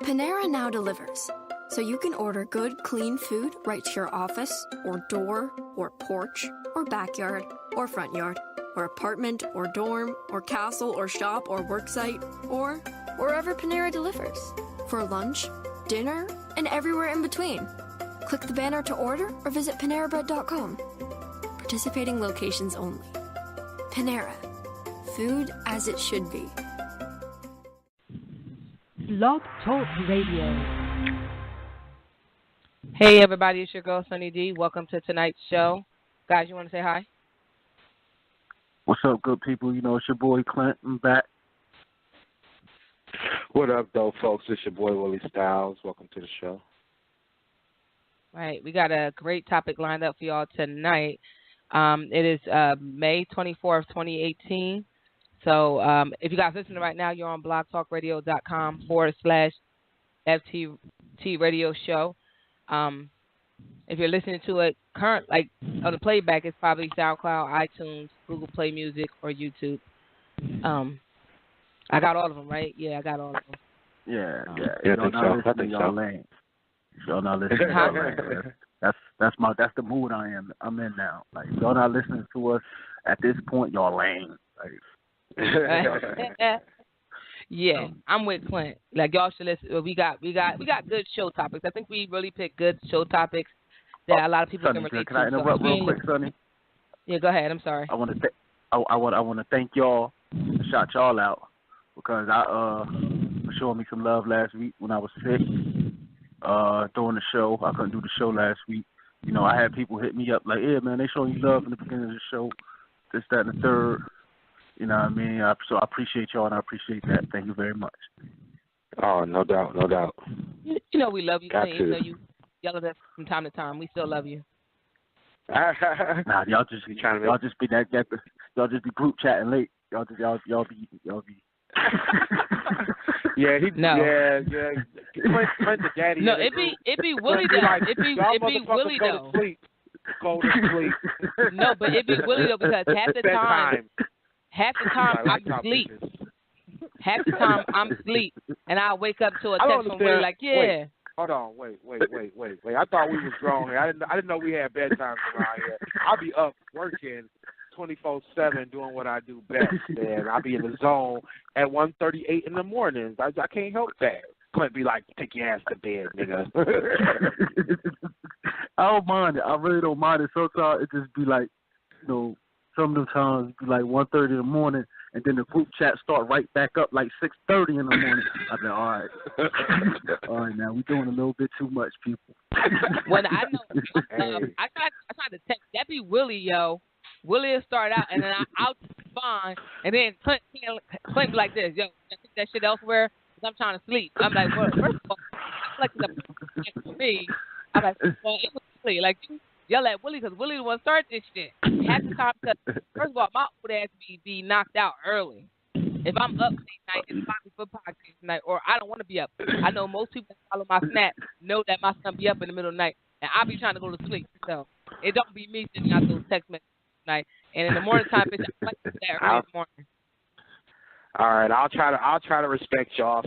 Panera now delivers, so you can order good, clean food right to your office, or door, or porch, or backyard, or front yard, or apartment, or dorm, or castle, or shop, or worksite, or wherever Panera delivers. For lunch, dinner, and everywhere in between. Click the banner to order or visit PaneraBread.com. Participating locations only. Panera. Food as it should be. Blog Talk Radio. Hey everybody, it's your girl Sunny D. Welcome to tonight's show. Guys, you want to say hi? What's up, good people? You know, it's your boy Clint. I'm back. What up, though, folks? It's your boy Willie Styles. Welcome to the show. Right, we got a great topic lined up for y'all tonight. It is May 24th, 2018. So if you guys listening right now, you're on blogtalkradio.com/FT Radio Show. If you're listening to it current, like on the playback, it's probably SoundCloud, iTunes, Google Play Music, or YouTube. I got all of them, right? Yeah, I got all of them. Yeah. I think so. I think so. Lame. Y'all not listening. Y'all lame. That's the mood I'm in now. Like, y'all not listening to us at this point, y'all lame. Like, yeah, I'm with Clint. Like, y'all should listen. We got good show topics. I think we really picked good show topics that a lot of people Sonny, can relate to. Can I interrupt real quick, Sonny? Yeah, go ahead. I'm sorry. I want to thank y'all, shout y'all out, because for showing me some love last week when I was sick. During the show, I couldn't do the show last week. You know, I had people hit me up like, "Yeah, man, they showing you love in the beginning of the show, this, that, and the third." You know what I mean? So I appreciate y'all, and I appreciate that. Thank you very much. Oh, no doubt, no doubt. You know we love you. Got Even to. though you yell at us from time to time, we still love you. Nah, y'all just be group chatting late. Y'all be. Yeah, No. Yeah. Clint the daddy. No, it be Willie though. Like, It be Willie go though. to sleep. Go to sleep. No, but it be Willie though, because half the time I'm asleep. Half the time I'm asleep, and I wake up to a text from Willie like, yeah. Wait, hold on, wait. I thought we was grown here. I didn't know we had bedtimes around here. I'll be up working 24/7 doing what I do best, man. I'll be in the zone at 1:38 in the mornings. I can't help that. Clint be like, take your ass to bed, nigga. I don't mind it. I really don't mind it. Sometimes it just be like, you know, some of the times it be like 1:30 in the morning, and then the group chat start right back up like 6:30 in the morning. I be all right, now we doing a little bit too much, people. When I know, I tried to text. That be Willie, yo. Willie will start out, and then I'll respond, and then Clint be like this, yo, I think that shit elsewhere, because I'm trying to sleep. I'm like, well, first of all, like the for me, I'm like, well, it was Willie. Like, you yell at Willie, because Willie the one started this shit. Half the time, because, first of all, my old ass be knocked out early. If I'm up late night, it's probably for podcast tonight, or I don't want to be up. I know most people that follow my snap know that my son be up in the middle of the night, and I'll be trying to go to sleep. So it don't be me sending out those text messages night. And in the morning time, it's like that early in the morning. All right, I'll try to respect y'all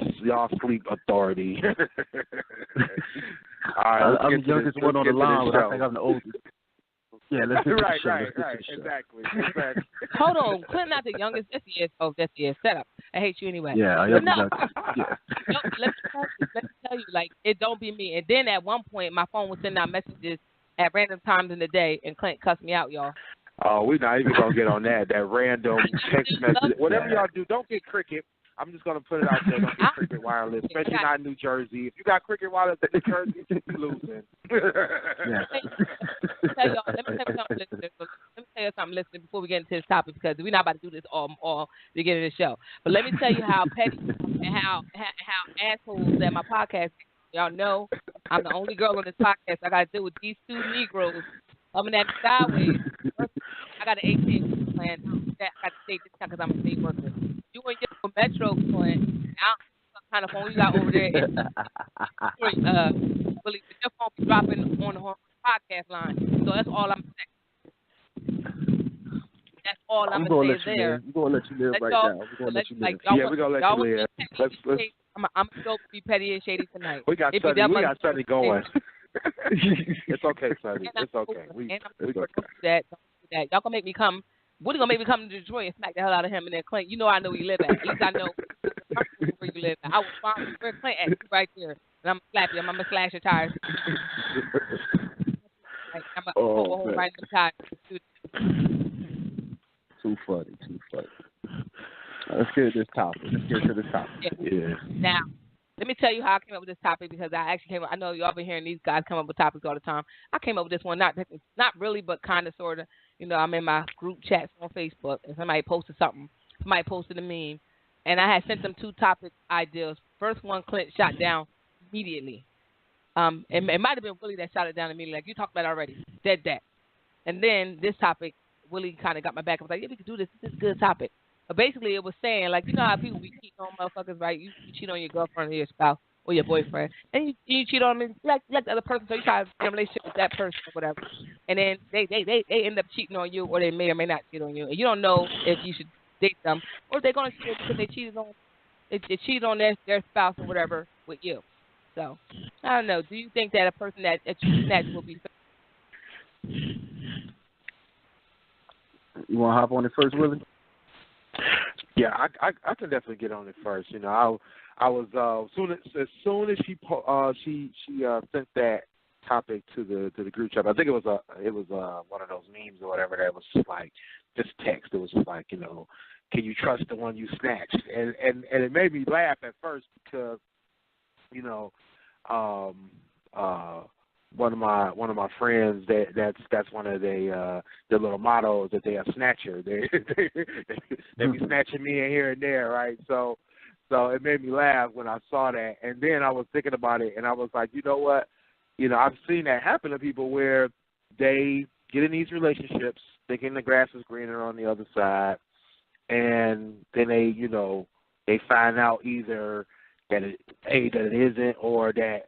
sleep authority. All right, I'm the youngest one on the line, but I think I'm the oldest. Yeah, let's get to the show. Right, exactly. Hold on, Clint not the youngest. Yes, he is. Oh, yes, he is. Shut up. I hate you anyway. Yeah, I am the youngest. Yeah. No, let me tell you, like, it don't be me. And then at one point, my phone was sending out messages at random times in the day, and Clint cussed me out, y'all. Oh, we're not even going to get on that random text message. Whatever y'all do, don't get Cricket. I'm just going to put it out there. Don't get Cricket Wireless, especially not in New Jersey. If you got Cricket Wireless in New Jersey, you're losing. Yeah. Let me tell you something, listening, before we get into this topic, because we're not about to do this all beginning of the show. But let me tell you how petty and how assholes that my podcast, y'all know I'm the only girl on this podcast. I got to deal with these two Negroes coming at me sideways. I got an 18 plan. I got to say this time because I'm a state worker. You and your Metro plan. I don't know what kind of phone you got over there. Really, your phone be dropping on the podcast line. So that's all I'm saying. That's all I'm going to say there. We're going to let you live right now. We're going to let you live. Yeah, we're going to let you live. I'm still be petty and shady tonight. We got Sunny going. It's okay, Sonny. It's okay. Don't do that. Y'all gonna make me come. Willie gonna make me come to Detroit and smack the hell out of him and then Clint. You know I know where you live at. At least I know where you live at. I will find where Clint at right there, and I'm gonna slap you. I'm gonna slash your tires. I'm gonna hold right in the tires. Too funny. Let's get to this topic. Yeah. Now, let me tell you how I came up with this topic, because I actually came up. I know y'all been hearing these guys come up with topics all the time. I came up with this one, not really, but kind of, sort of. You know, I'm in my group chats on Facebook, and somebody posted something. Somebody posted a meme, and I had sent them 2 topic ideas. First one, Clint shot down immediately. It might have been Willie that shot it down immediately, like you talked about already. Dead that. And then this topic, Willie kind of got my back. I was like, yeah, we could do this. This is a good topic. But basically, it was saying, like, you know how people be cheating on motherfuckers, right? You cheat on your girlfriend or your spouse or your boyfriend, and you cheat on them like the other person, so you try to get a relationship with that person or whatever. And then they end up cheating on you, or they may or may not cheat on you. And you don't know if you should date them, or if they're going to cheat because they cheated on their spouse or whatever with you. So, I don't know. Do you think that a person that you snatch will be... You want to hop on it first, Willie? Yeah, I can definitely get on it first. You know, I was as soon as she sent that topic to the group chat. I think it was one of those memes or whatever that was just like just text. It was just like, you know, can you trust the one you snatched? And it made me laugh at first because, you know, one of my friends that's one of their little mottos, that they are snatcher. They be snatching me in here and there, right? So it made me laugh when I saw that, and then I was thinking about it, and I was like, you know what? You know, I've seen that happen to people where they get in these relationships thinking the grass is greener on the other side, and then they find out either that it isn't, or they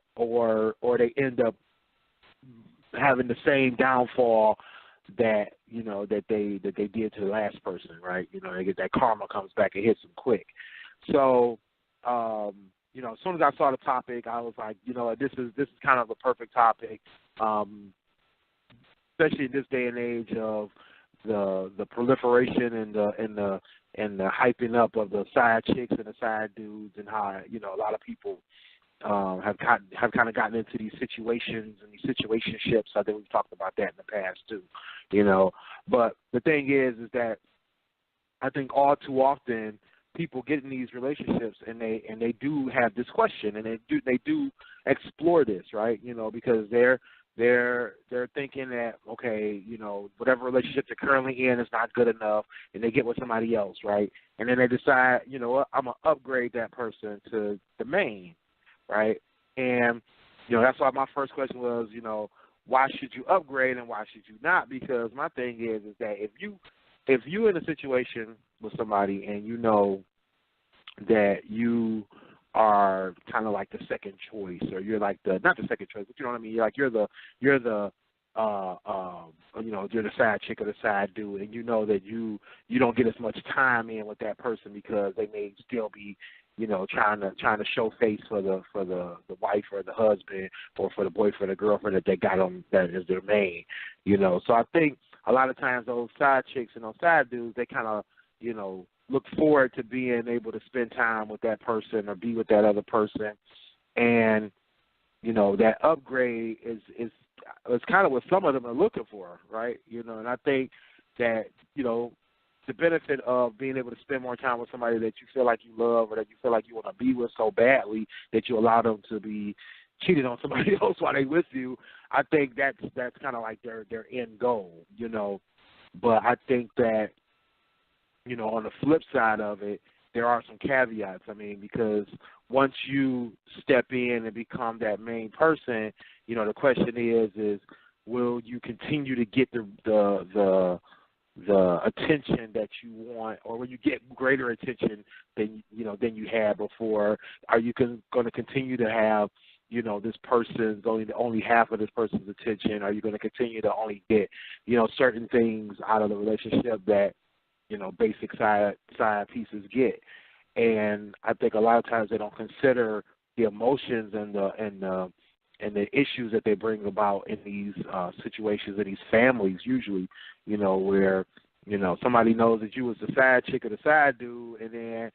end up having the same downfall that they did to the last person, right? You know, they get that karma comes back and hits them quick. So, you know, as soon as I saw the topic, I was like, you know, this is kind of a perfect topic, especially in this day and age of the proliferation and the hyping up of the side chicks and the side dudes, and how, you know, a lot of people have kind of gotten into these situations and these situationships. I think we've talked about that in the past too, you know. But the thing is that I think all too often people get in these relationships and they do have this question, and they do explore this, right? You know, because they're thinking that, okay, you know, whatever relationship they're currently in is not good enough, and they get with somebody else, right? And then they decide, you know what, I'm gonna upgrade that person to the main. Right? And, you know, that's why my first question was, you know, why should you upgrade and why should you not? Because my thing is that if you're in a situation with somebody and you know that you are kind of like the second choice, or you're like not the second choice, but you know what I mean? You're the you know, you're the side chick or the side dude, and you know that you don't get as much time in with that person because they may still be, you know, trying to show face for the wife or the husband, or for the boyfriend or girlfriend that they got on that is their main, you know. So I think a lot of times those side chicks and those side dudes, they kind of, you know, look forward to being able to spend time with that person or be with that other person, and, you know, that upgrade is kind of what some of them are looking for, right? You know, and I think that, you know, the benefit of being able to spend more time with somebody that you feel like you love, or that you feel like you want to be with so badly that you allow them to be cheated on somebody else while they with you, I think that's kind of like their end goal, you know. But I think that, you know, on the flip side of it, there are some caveats. I mean, because once you step in and become that main person, you know, the question is will you continue to get the attention that you want, or will you get greater attention than you had before? Are you going to continue to have, you know, this person's only half of this person's attention? Are you going to continue to only get, you know, certain things out of the relationship that, you know, basic side pieces get? and I think a lot of times they don't consider the emotions and the issues that they bring about in these situations in these families. Usually, where somebody knows that you was the side chick or the side dude, and then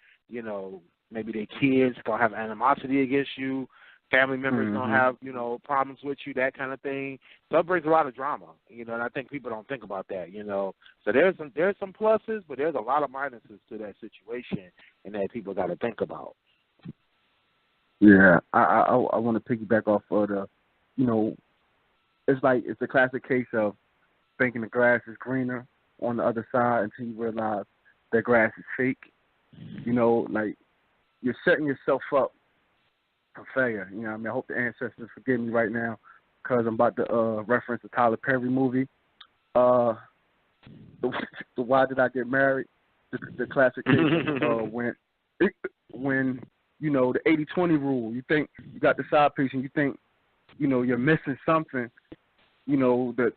maybe their kids gonna have animosity against you. Family members gonna have problems with you, that kind of thing. So it brings a lot of drama, and I think people don't think about that, So there's some pluses, but there's a lot of minuses to that situation, and that people got to think about. Yeah, I want to piggyback off of it's a classic case of thinking the grass is greener on the other side until you realize that grass is fake. Like you're setting yourself up for failure. I hope the ancestors forgive me right now because I'm about to reference the Tyler Perry movie. The Why Did I Get Married? The classic case of when the 80-20 rule. You think you got the side piece and you think you're missing something. The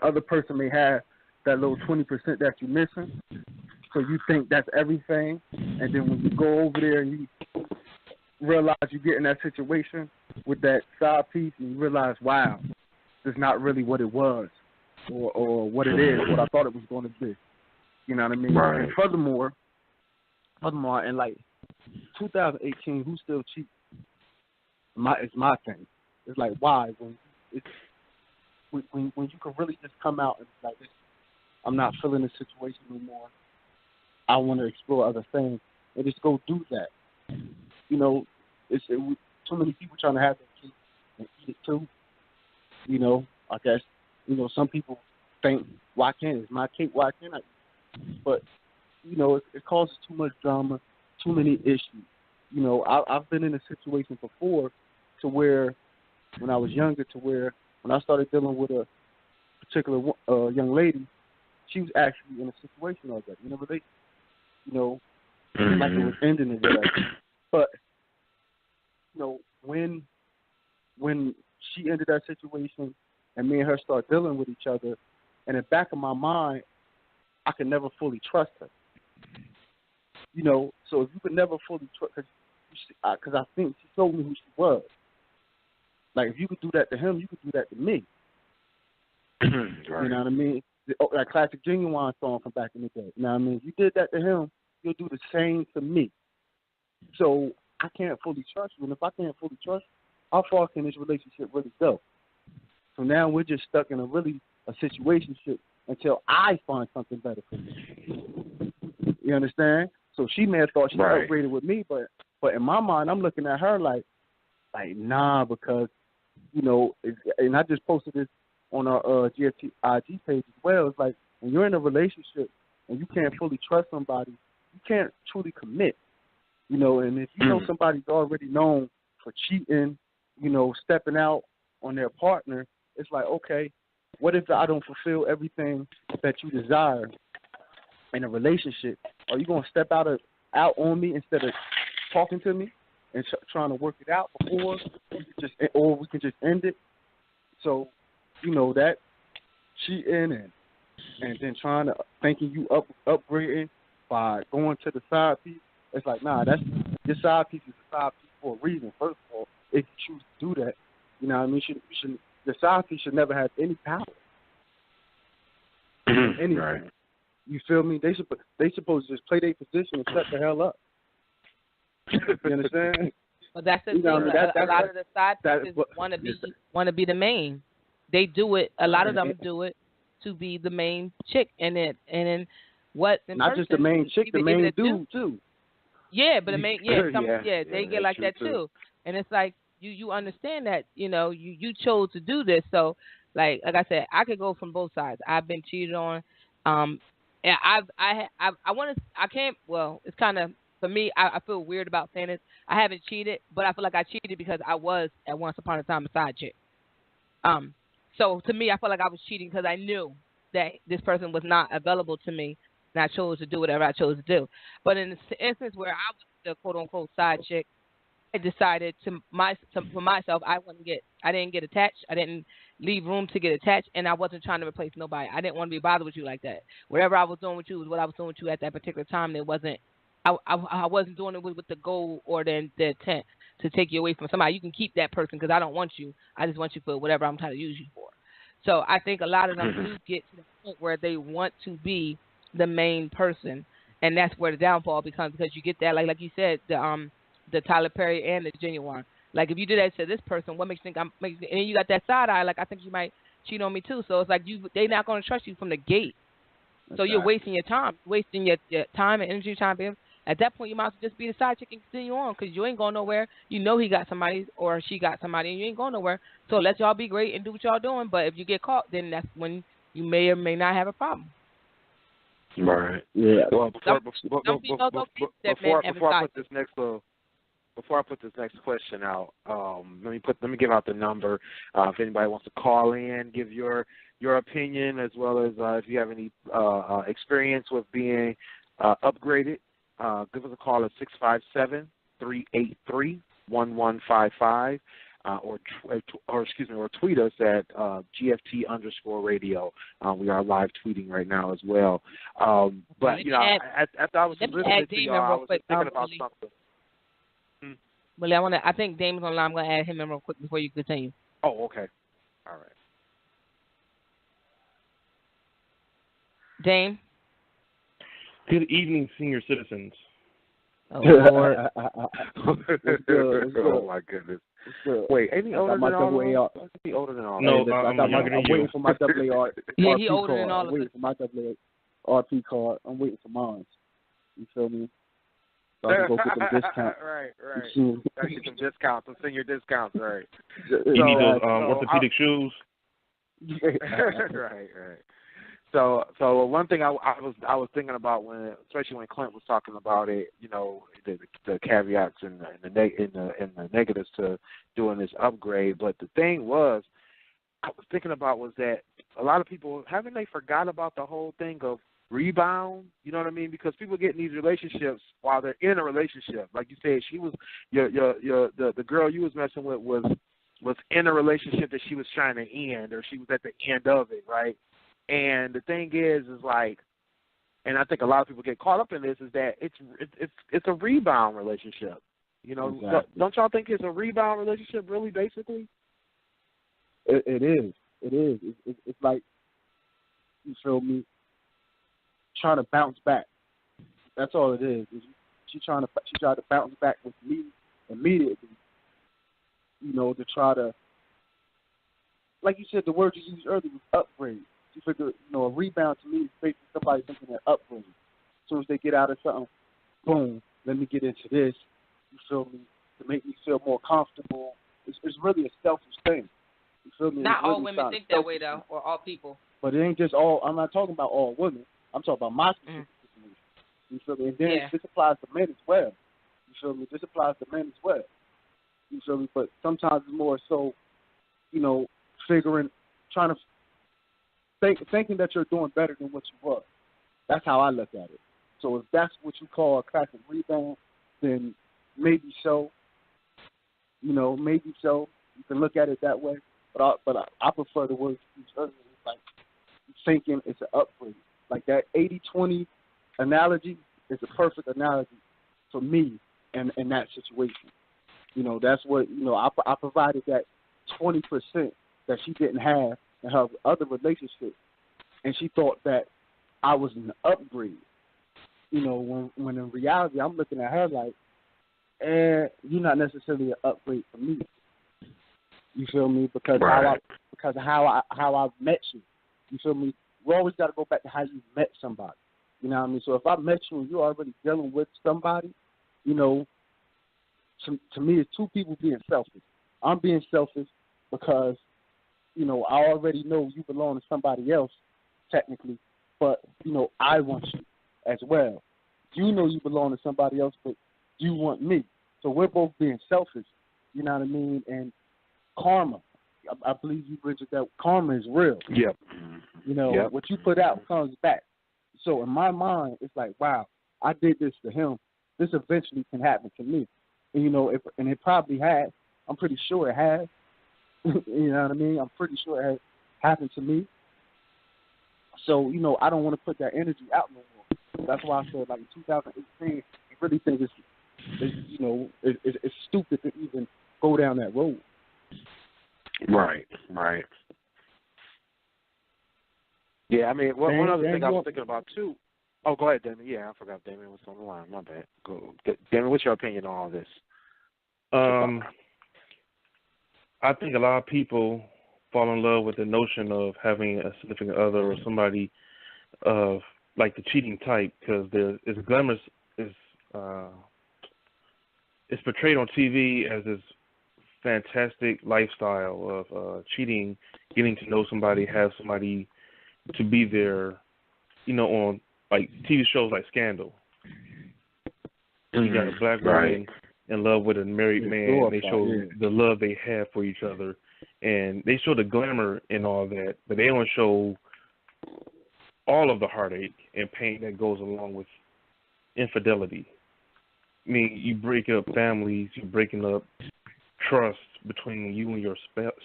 other person may have that little 20% that you're missing. So you think that's everything, and then when you go over there and you realize you get in that situation with that side piece, and you realize, wow, this is not really what it was, or what it is, what I thought it was going to be. You know what I mean? Right. And furthermore, in like 2018, who still cheats? It's my thing. It's like, why? When you can really just come out and be like, I'm not feeling this situation anymore. I want to explore other things, and just go do that. Too many people trying to have their cake and eat it too. I guess, some people think, why can't it's my cake, why can't I eat it? But, it causes too much drama, too many issues. I've been in a situation before to where, when I was younger, to where when I started dealing with a particular young lady, she was actually in a situation like that. Like it was ending or whatever. But when she ended that situation and me and her start dealing with each other, in the back of my mind, I could never fully trust her. So if you could never fully trust, because I think she told me who she was. Like, if you could do that to him, you could do that to me. Right. You know what I mean? That classic Genuine song from back in the day. You know what I mean? If you did that to him, you'll do the same to me. So I can't fully trust you. And if I can't fully trust you, how far can this relationship really go? So now we're just stuck in a situationship until I find something better for me. You understand? So she may have thought she upgraded with me, but in my mind, I'm looking at her like nah, because, and I just posted this on our GFT IG page as well. It's like, when you're in a relationship and you can't fully trust somebody, you can't truly commit. And if you know somebody's already known for cheating, stepping out on their partner, it's like, okay, what if I don't fulfill everything that you desire in a relationship? Are you going to step out on me instead of talking to me and trying to work it out before we can just end it? So, that cheating and then thinking you upgrading by going to the side piece, it's like, nah, your side piece is a side piece for a reason. First of all, if you choose to do that, the side piece should never have any power. Anything. Right. You feel me? They supposed to just play their position and shut the hell up. You understand? Well, that's the thing. A lot of the side pieces want to be the main. They do it. A lot of them do it to be the main chick, and then what? Not just the main chick, the main dude too. Yeah, but the main they get like that too. And it's like you understand that you chose to do this. So like I said, I could go from both sides. I've been cheated on. And I can't. Well, it's kind of. For me, I feel weird about saying this. I haven't cheated, but I feel like I cheated because I was at once upon a time a side chick. So to me, I felt like I was cheating because I knew that this person was not available to me, and I chose to do whatever I chose to do. But in the instance where I was the quote unquote side chick, I decided for myself, I didn't get attached. I didn't leave room to get attached, and I wasn't trying to replace nobody. I didn't want to be bothered with you like that. Whatever I was doing with you was what I was doing with you at that particular time. There wasn't I wasn't doing it with the goal or the intent to take you away from somebody. You can keep that person because I don't want you. I just want you for whatever I'm trying to use you for. So I think a lot of them do get to the point where they want to be the main person, and that's where the downfall becomes because you get that like you said the Tyler Perry and the Genuine. Like if you do that to this person, what makes you think and then you got that side eye like I think you might cheat on me too. So it's like they're not going to trust you from the gate. So you're wasting your time, wasting your time and energy trying to be. At that point, you might as well just be the side chick and continue on because you ain't going nowhere. You know he got somebody or she got somebody and you ain't going nowhere. So let y'all be great and do what y'all doing. But if you get caught, then that's when you may or may not have a problem. Right. Yeah. Well, before I put this next question out, let me give out the number. If anybody wants to call in, give your opinion as well as if you have any experience with being upgraded. Give us a call at 657-383-1155, or tweet us at GFT_radio. We are live tweeting right now as well. But after I was listening to y'all, I was thinking about something. Well, I think Dame's online. I'm going to add him in real quick before you continue. Oh, okay. All right. Dame. Good evening, senior citizens. Oh, Lord. Oh, my goodness. Wait, ain't he older than all of us? He older than all of us. No, I'm waiting for my AA Yeah, he older than all of us. I'm waiting for my RP card. I'm waiting for mine. You feel me? So I can go get them discounts. Right. I get some discounts, some senior discounts, right. You need those orthopedic shoes. Right. So one thing I was thinking about especially when Clint was talking about it, the caveats and the negatives to doing this upgrade. But the thing I was thinking about was that a lot of people haven't they forgot about the whole thing of rebound, you know what I mean? Because people get in these relationships while they're in a relationship. Like you said, she was the girl you was messing with was in a relationship that she was trying to end, or she was at the end of it, right? And the thing is like, and I think a lot of people get caught up in this, is that it's a rebound relationship. Exactly. Don't y'all think it's a rebound relationship, really, basically? It is. It's like, you feel me, trying to bounce back. That's all it is. She tried to bounce back with me immediately, to try to, like you said, the word you used earlier was upgrade. You figure, a rebound to me is basically somebody thinking they're upgrading. As soon as they get out of something, boom, let me get into this. You feel me? To make me feel more comfortable. It's really a selfish thing. You feel me? Not all women think that way, though, or all people. But it ain't just all. I'm not talking about all women. I'm talking about my specific situation. You feel me? And then this applies to men as well. You feel me? This applies to men as well. You feel me? But sometimes it's more so, trying to thinking that you're doing better than what you were. That's how I look at it. So if that's what you call a classic rebound, then maybe so. Maybe so. You can look at it that way. But I prefer the word you used earlier. It's like thinking it's an upgrade. Like that 80-20 analogy is a perfect analogy for me in that situation. That's what, I provided that 20% that she didn't have in her other relationship, and she thought that I was an upgrade. When in reality I'm looking at her like, you're not necessarily an upgrade for me. You feel me? Because of how I met you. You feel me? We always got to go back to how you met somebody. You know what I mean? So if I met you and you're already dealing with somebody, to me it's two people being selfish. I'm being selfish because, I already know you belong to somebody else, technically, but, I want you as well. You know you belong to somebody else, but you want me. So we're both being selfish, you know what I mean? And karma, I believe you mentioned that karma is real. Yep. What you put out comes back. So in my mind, it's like, wow, I did this to him. This eventually can happen to me. And, and it probably has. I'm pretty sure it has. You know what I mean? I'm pretty sure it has happened to me. So, I don't want to put that energy out no more. That's why I said, like, in 2018 and really think it's stupid to even go down that road. Right. Yeah, I mean, one other thing I was thinking about too. Oh, go ahead, Damon. Yeah, I forgot Damon was on the line. My bad. Go, Damon. What's your opinion on all this? I think a lot of people fall in love with the notion of having a significant other or somebody of like the cheating type because it's glamorous. It's portrayed on TV as this fantastic lifestyle of cheating, getting to know somebody, have somebody to be there, on like TV shows like Scandal. You got a black woman in love with a married man. They show the love they have for each other, and they show the glamour and all that, but they don't show all of the heartache and pain that goes along with infidelity. I mean, you break up families, you're breaking up trust between you and your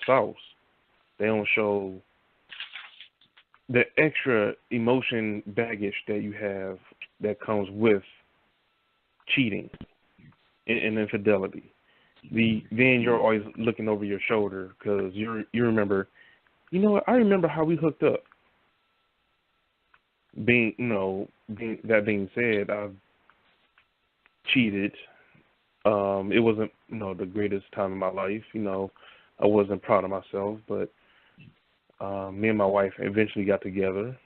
spouse. They don't show the extra emotion baggage that you have that comes with cheating and infidelity. Then you're always looking over your shoulder because you remember, I remember how we hooked up. Being said, I've cheated. It wasn't, the greatest time in my life. I wasn't proud of myself, but me and my wife eventually got together,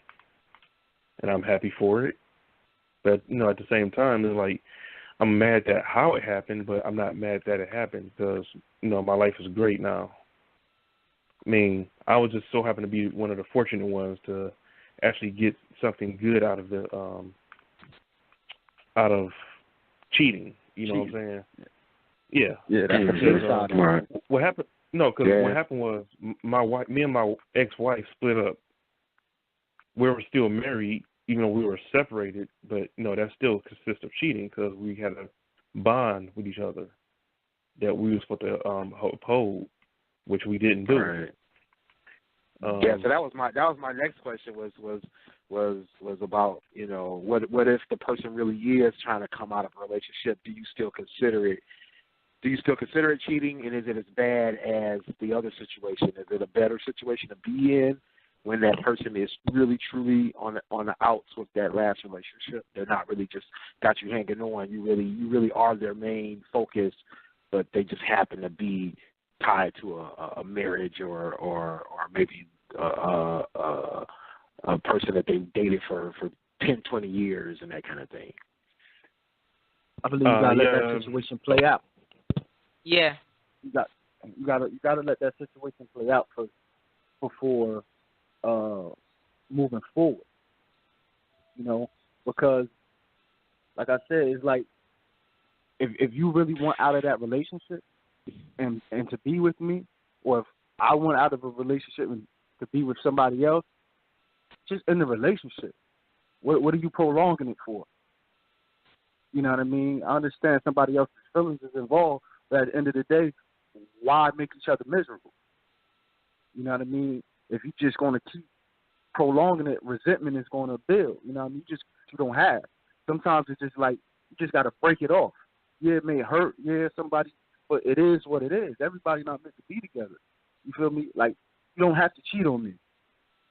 and I'm happy for it. But, at the same time, it's like I'm mad at how it happened, but I'm not mad that it happened because, my life is great now. I mean, I was just so happen to be one of the fortunate ones to actually get something good out of cheating. You know what I'm saying? Yeah. Yeah, that's the good side. What happened? No, because what happened was me and my ex-wife split up. We were still married, even though we were separated. But that still consists of cheating because we had a bond with each other that we were supposed to uphold, which we didn't do. Right. So that was my next question was about what if the person really is trying to come out of a relationship? Do you still consider it? Do you still consider it cheating, and is it as bad as the other situation? Is it a better situation to be in when that person is really truly on the outs with that last relationship? They're not really just got you hanging on. You really are their main focus, but they just happen to be tied to a marriage or maybe a person that they dated for 10, 20 years and that kind of thing. I believe you gotta let that situation play out. Yeah. You gotta let that situation play out first before moving forward. Because like I said, it's like if you really want out of that relationship and to be with me, or if I want out of a relationship and to be with somebody else, just in the relationship. What are you prolonging it for? You know what I mean? I understand somebody else's feelings is involved, but at the end of the day, why make each other miserable? You know what I mean? If you're just going to keep prolonging it, resentment is going to build. You know what I mean? You don't have. Sometimes it's just like you just got to break it off. Yeah, it may hurt. Yeah, somebody, but it is what it is. Everybody's not meant to be together. You feel me? Like, you don't have to cheat on me.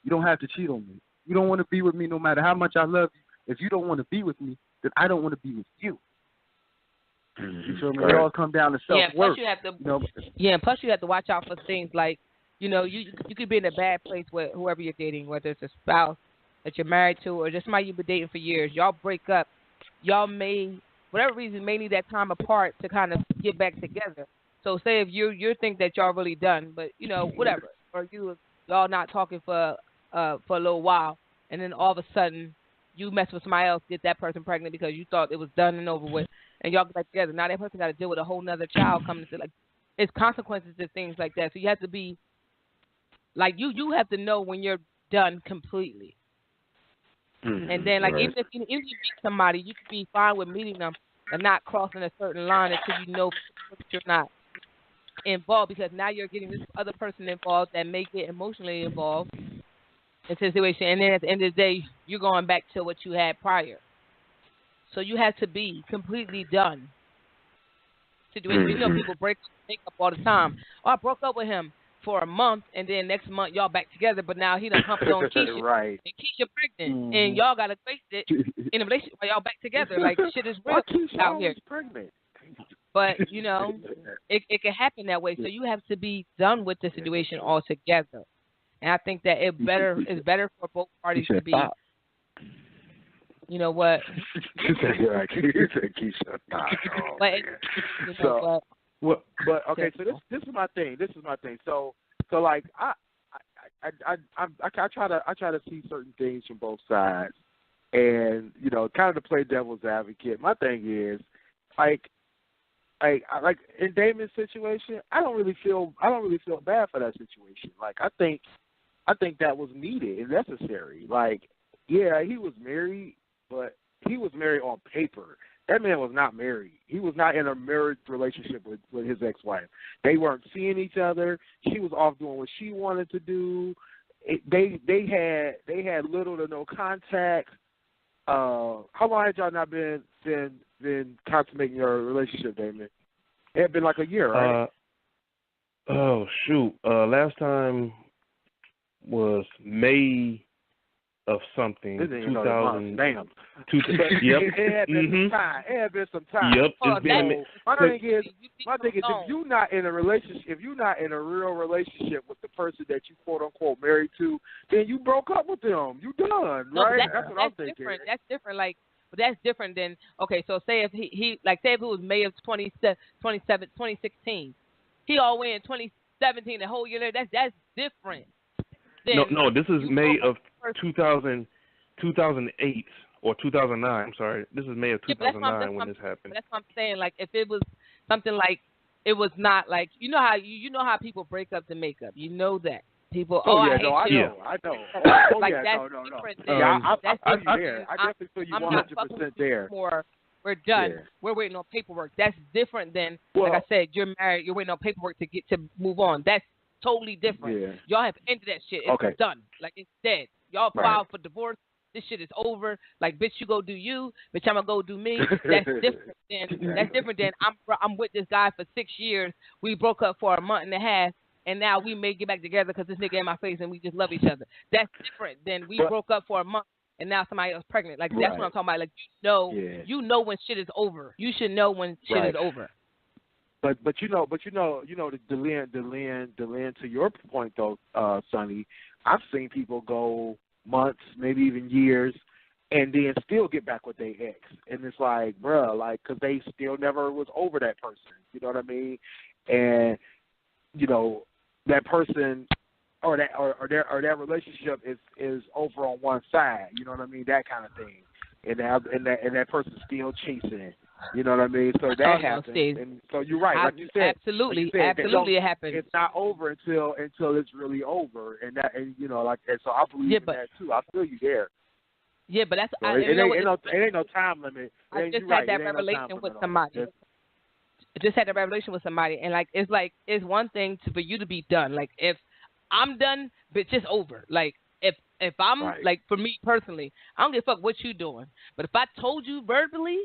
You don't have to cheat on me. You don't want to be with me no matter how much I love you. If you don't want to be with me, then I don't want to be with you. You feel me? It all come down to self-worth. Plus you have to watch out for things like, you could be in a bad place with whoever you're dating, whether it's a spouse that you're married to or just somebody you've been dating for years. Y'all break up. Y'all may, whatever reason, may need that time apart to kind of get back together. So say if you think that y'all really done, but, whatever, or y'all not talking for a little while, and then all of a sudden you mess with somebody else, get that person pregnant because you thought it was done and over with, and y'all get back together. Now that person got to deal with a whole nother child coming to, like, it's consequences to things like that. So you have to be, like, you have to know when you're done completely. And then, like, even if you meet somebody, you could be fine with meeting them and not crossing a certain line until you know that you're not involved, because now you're getting this other person involved that may get emotionally involved in the situation, and then at the end of the day, you're going back to what you had prior. So you had to be completely done. Situation. You know, people break up all the time. Oh, I broke up with him for a month, and then next month y'all back together, but now he done humped on Keisha. Right. And Keisha pregnant, and y'all got to face it in a relationship while y'all back together. Like, shit is real out here. Pregnant? But, you know, it can happen that way. So you have to be done with the situation altogether. And I think that it's better for both parties to be. You know what? You said Keisha. But, you know what? But okay, so this is my thing. So like I try to see certain things from both sides, and you know, kind of to play devil's advocate. My thing is like in Damon's situation, I don't really feel bad for that situation. Like I think that was needed and necessary. Like, yeah, he was married, but he was married on paper. That man was not married. He was not in a marriage relationship with his ex-wife. They weren't seeing each other. She was off doing what she wanted to do. They had little to no contact. How long had y'all not been consummating your relationship, Damon? It had been like a year, right? Oh shoot! Last time was May of something. 2000. Damn. Yep. It had been some time. It had been some time. Yep. My thing is, if you're not in a relationship, if you're not in a real relationship with the person that you quote unquote married to, then you broke up with them. You done, right? That's what I'm thinking. Different. That's different. Like, but that's different than so. Say if he say if it was May of 2016, he all went in 2017 the whole year later. That's different. No, this is May of 2008 or 2009. I'm sorry. This is May of 2009 when this happened. That's what I'm saying. Like, if it was something like it was not like you know how people break up to make up. You know that people. I know. Like that's different. Yeah, that's I'm there. I definitely feel you 100% there. We're done. Yeah. We're waiting on paperwork. That's different than like I said. You're married. You're waiting on paperwork to move on. That's totally different. Yeah. Y'all have ended that shit. It's done. Like, it's dead. Y'all filed for divorce. This shit is over. Like, bitch, you go do you. Bitch, I'm gonna go do me. That's different than I'm with this guy for 6 years. We broke up for a month and a half, and now we may get back together because this nigga in my face and we just love each other. That's different than we broke up for a month and now somebody else pregnant. Like, that's what I'm talking about. Like, you know when shit is over. You should know when shit is over. But you know, Delenn, to your point though, Sonny, I've seen people go months, maybe even years, and then still get back with their ex, and it's like, bruh, like, because they still never was over that person. You know what I mean? And you know, that person or that relationship is over on one side. You know what I mean? That kind of thing, and that person's still chasing it. You know what I mean? So that happens. And so you're right. Like you said, absolutely, it happens. It's not over until it's really over, and you know, like, and so I believe in that too. I feel you there. Yeah, but that's so it ain't no time limit. I just had that revelation with somebody. I just had a revelation with somebody, and it's one thing for you to be done. Like, if I'm done, bitch, it's over. Like, if I'm like, for me personally, I don't give a fuck what you doing. But if I told you verbally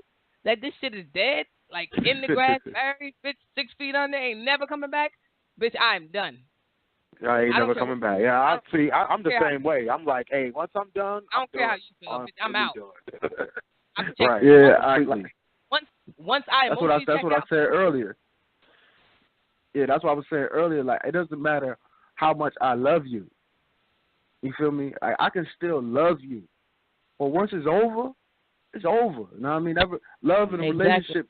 that this shit is dead, like in the grass, buried, bitch, 6 feet under, ain't never coming back, bitch, I'm done. I ain't never coming back. Yeah, I'm the same way. I'm like, hey, once I'm done, I don't care how you feel, bitch, I'm out. Right. Yeah, once I that's what I said earlier. Yeah, that's what I was saying earlier. Like, it doesn't matter how much I love you. You feel me? I can still love you, but once it's over, it's over. You know what I mean? Love and a relationship,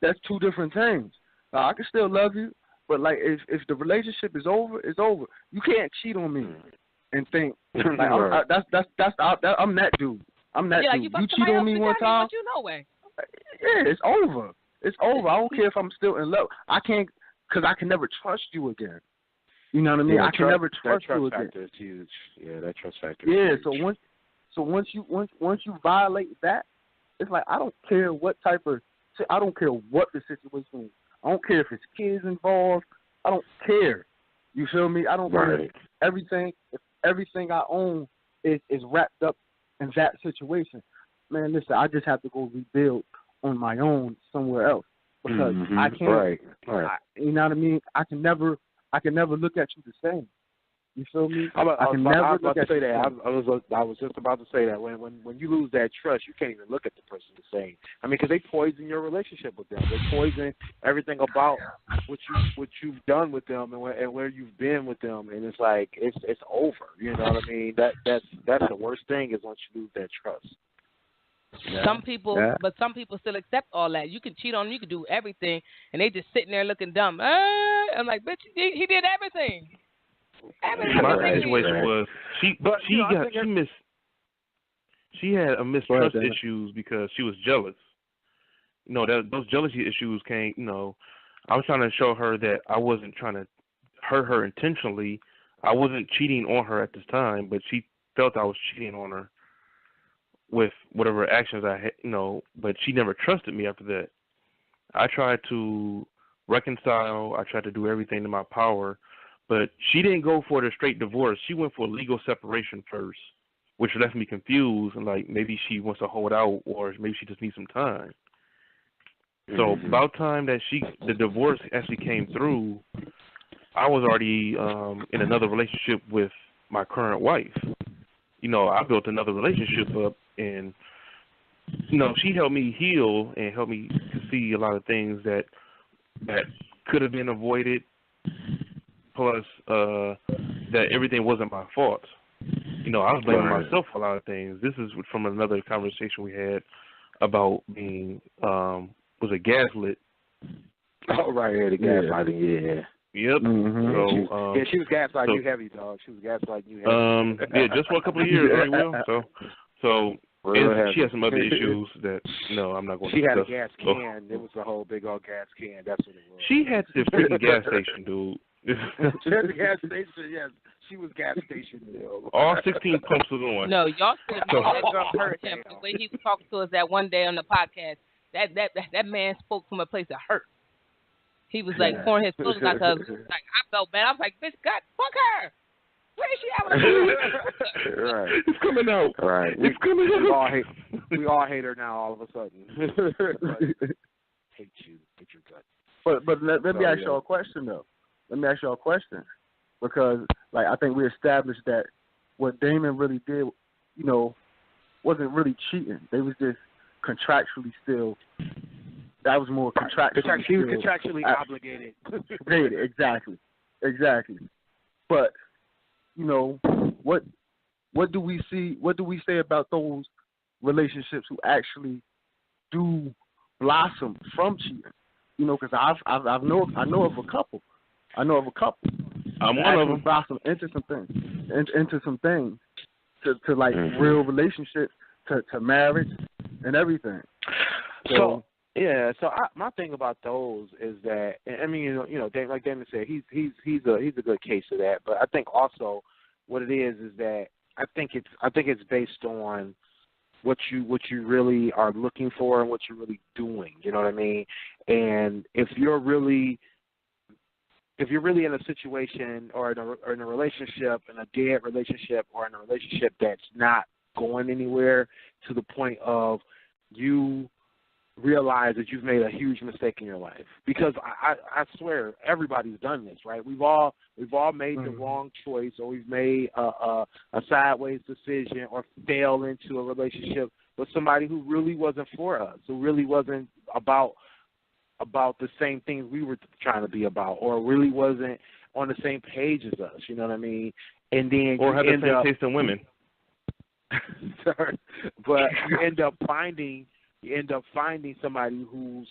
that's two different things. I can still love you, but like, if the relationship is over, it's over. You can't cheat on me and think like I'm that dude. I'm that dude. You cheat on me one time, you no way. Yeah, it's over. It's over. I don't care if I'm still in love. I can't, because I can never trust you again. You know what I mean? I can never trust you again. That trust factor is huge. Yeah, that trust factor. Yeah. So once you violate that, it's like, I don't care what type of, I don't care what the situation is. I don't care if it's kids involved. I don't care. You feel me? I don't care if everything I own is wrapped up in that situation. man, listen, I just have to go rebuild on my own somewhere else because I can't. Right. You know what I mean? I can never look at you the same. You feel me? I was about to say that. I was just about to say that. When you lose that trust, you can't even look at the person the same. I mean, because they poison your relationship with them. They poison everything about what you've done with them and where you've been with them. And it's like it's over. You know what I mean? That's the worst thing is once you lose that trust. Yeah. Some people still accept all that. You can cheat on them, you can do everything, and they just sitting there looking dumb. I'm like, bitch, he did everything. My situation was she had a mistrust issues because she was jealous. You know, those jealousy issues came. You know, I was trying to show her that I wasn't trying to hurt her intentionally. I wasn't cheating on her at this time, but she felt I was cheating on her with whatever actions I had. You know, but she never trusted me after that. I tried to reconcile. I tried to do everything in my power. But she didn't go for the straight divorce. She went for legal separation first, which left me confused and like maybe she wants to hold out or maybe she just needs some time. So about time that the divorce actually came through, I was already in another relationship with my current wife. You know, I built another relationship up and, you know, she helped me heal and helped me to see a lot of things that could have been avoided. Plus, that everything wasn't my fault. You know, I was blaming myself for a lot of things. This is from another conversation we had about being, was it gaslit? Oh, right, yeah, the gaslighting, yeah. Yep. Mm-hmm. So, she was gaslighting you heavy, dog. She was gaslighting you heavy. Yeah, just for a couple of years, very well. So she has some other issues that, no, I'm not going to discuss. She had a gas can. It was a whole big old gas can. That's what it was. She had this freaking gas station, dude. She had the gas station, yes. She was gas station. All 16 pumps was on. No, y'all should have known that girl hurt him. The way he was talking to us that one day on the podcast, that man spoke from a place of hurt. He was like pouring his feelings out to us. Like, I felt bad. I was like, bitch, God, fuck her. Where is she at? Right. It's coming out. Right. It's coming out. We all hate her now all of a sudden. Hate you. Hate your gut. But let me ask y'all a question, though. Let me ask y'all a question. Because, like, I think we established that what Damon really did, you know, wasn't really cheating. They was just contractually still. That was more contractually. He was contractually obligated. Exactly. But, you know, what do we see? What do we say about those relationships who actually do blossom from cheating? You know, because I know of a couple. I'm one of them. Blossom into some things, to like real relationships, to marriage and everything. So my thing about those is that, I mean, you know, like Damon said, he's a good case of that. But I think also what it is that I think it's based on what you really are looking for and what you're really doing. You know what I mean? And if you're really in a situation or in a relationship, in a dead relationship, or in a relationship that's not going anywhere to the point of you realize that you've made a huge mistake in your life. Because I swear everybody's done this, right? We've all made the wrong choice, or we've made a sideways decision, or fell into a relationship with somebody who really wasn't for us, who really wasn't about the same things we were trying to be about, or really wasn't on the same page as us, you know what I mean? And then or had the same taste in women. Sorry, but you end up finding somebody who's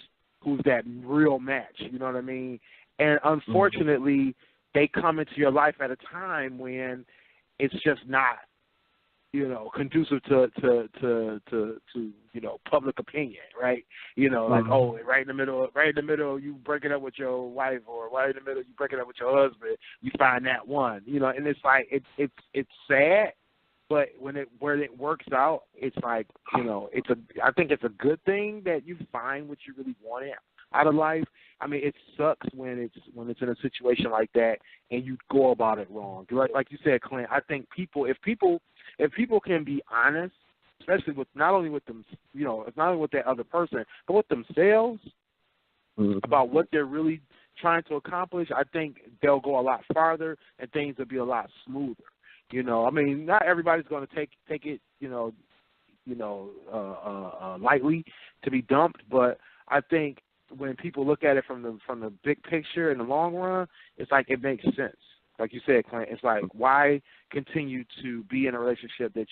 that real match, you know what I mean? And unfortunately, they come into your life at a time when it's just not, you know, conducive to you know, public opinion, right? You know, like, oh, right in the middle, you breaking up with your wife, or right in the middle, you breaking up with your husband, you find that one, you know, and it's like it's sad, but where it works out, it's like, you know, I think it's a good thing that you find what you really want out of life. I mean, it sucks when it's in a situation like that and you go about it wrong. Like you said, Clint, I think if people can be honest especially with not only with them, not only with that other person, but with themselves, about what they're really trying to accomplish, I think they'll go a lot farther and things will be a lot smoother. I mean, not everybody's going to take it, lightly to be dumped, but I think when people look at it from the big picture in the long run, it's like it makes sense. Like you said, Clint, it's like, why continue to be in a relationship that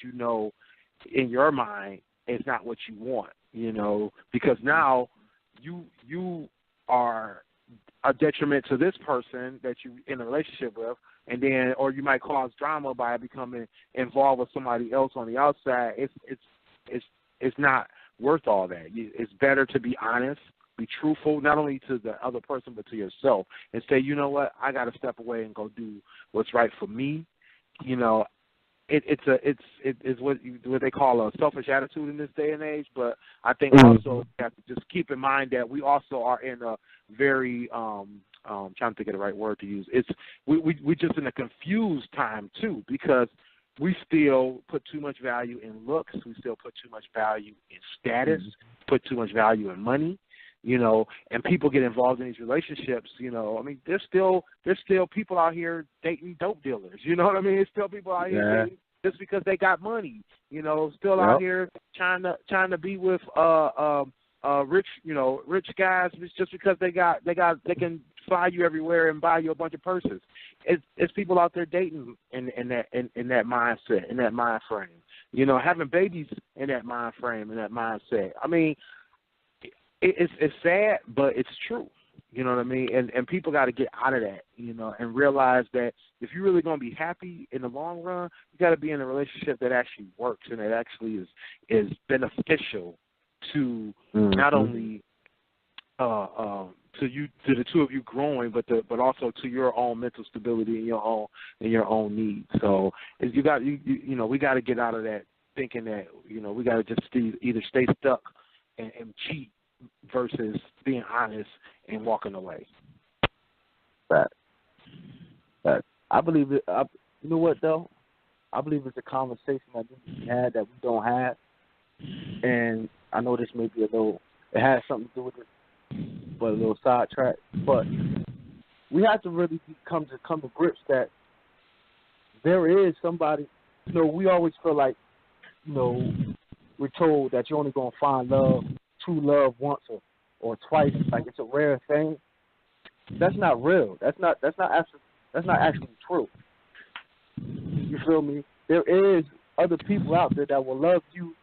in your mind is not what you want, because now you are a detriment to this person that you in a relationship with, and then, or you might cause drama by becoming involved with somebody else on the outside. It's not worth all that. It's better to be honest, be truthful, not only to the other person but to yourself, and say, you know what, I got to step away and go do what's right for me. It's what they call a selfish attitude in this day and age. But I think also you have to just keep in mind that we also are in a very trying to think of the right word to use. We just in a confused time too, because we still put too much value in looks. We still put too much value in status. Put too much value in money. And people get involved in these relationships, I mean, there's still people out here dating dope dealers, you know what I mean? There's still people out here dating just because they got money, still out here trying to be with rich guys just because they can fly you everywhere and buy you a bunch of purses. It's people out there dating in that mindset, in that mind frame, having babies in that mind frame, in that mindset. I mean, it's sad, but it's true. You know what I mean? And people got to get out of that, and realize that if you're really going to be happy in the long run, you got to be in a relationship that actually works and that actually is beneficial to not only to the two of you growing, but also to your own mental stability and your own needs. So we got to get out of that thinking that we got to just either stay stuck and cheat versus being honest and walking away. Right. I believe it. You know what though? I believe it's a conversation that we had that we don't have, and I know this may be it has something to do with it, but a little sidetrack. But we have to really come to grips that there is somebody. We always feel like, we're told that you're only gonna find true love once or twice, like it's a rare thing. That's not real. That's not actually true. You feel me? There is other people out there that will love you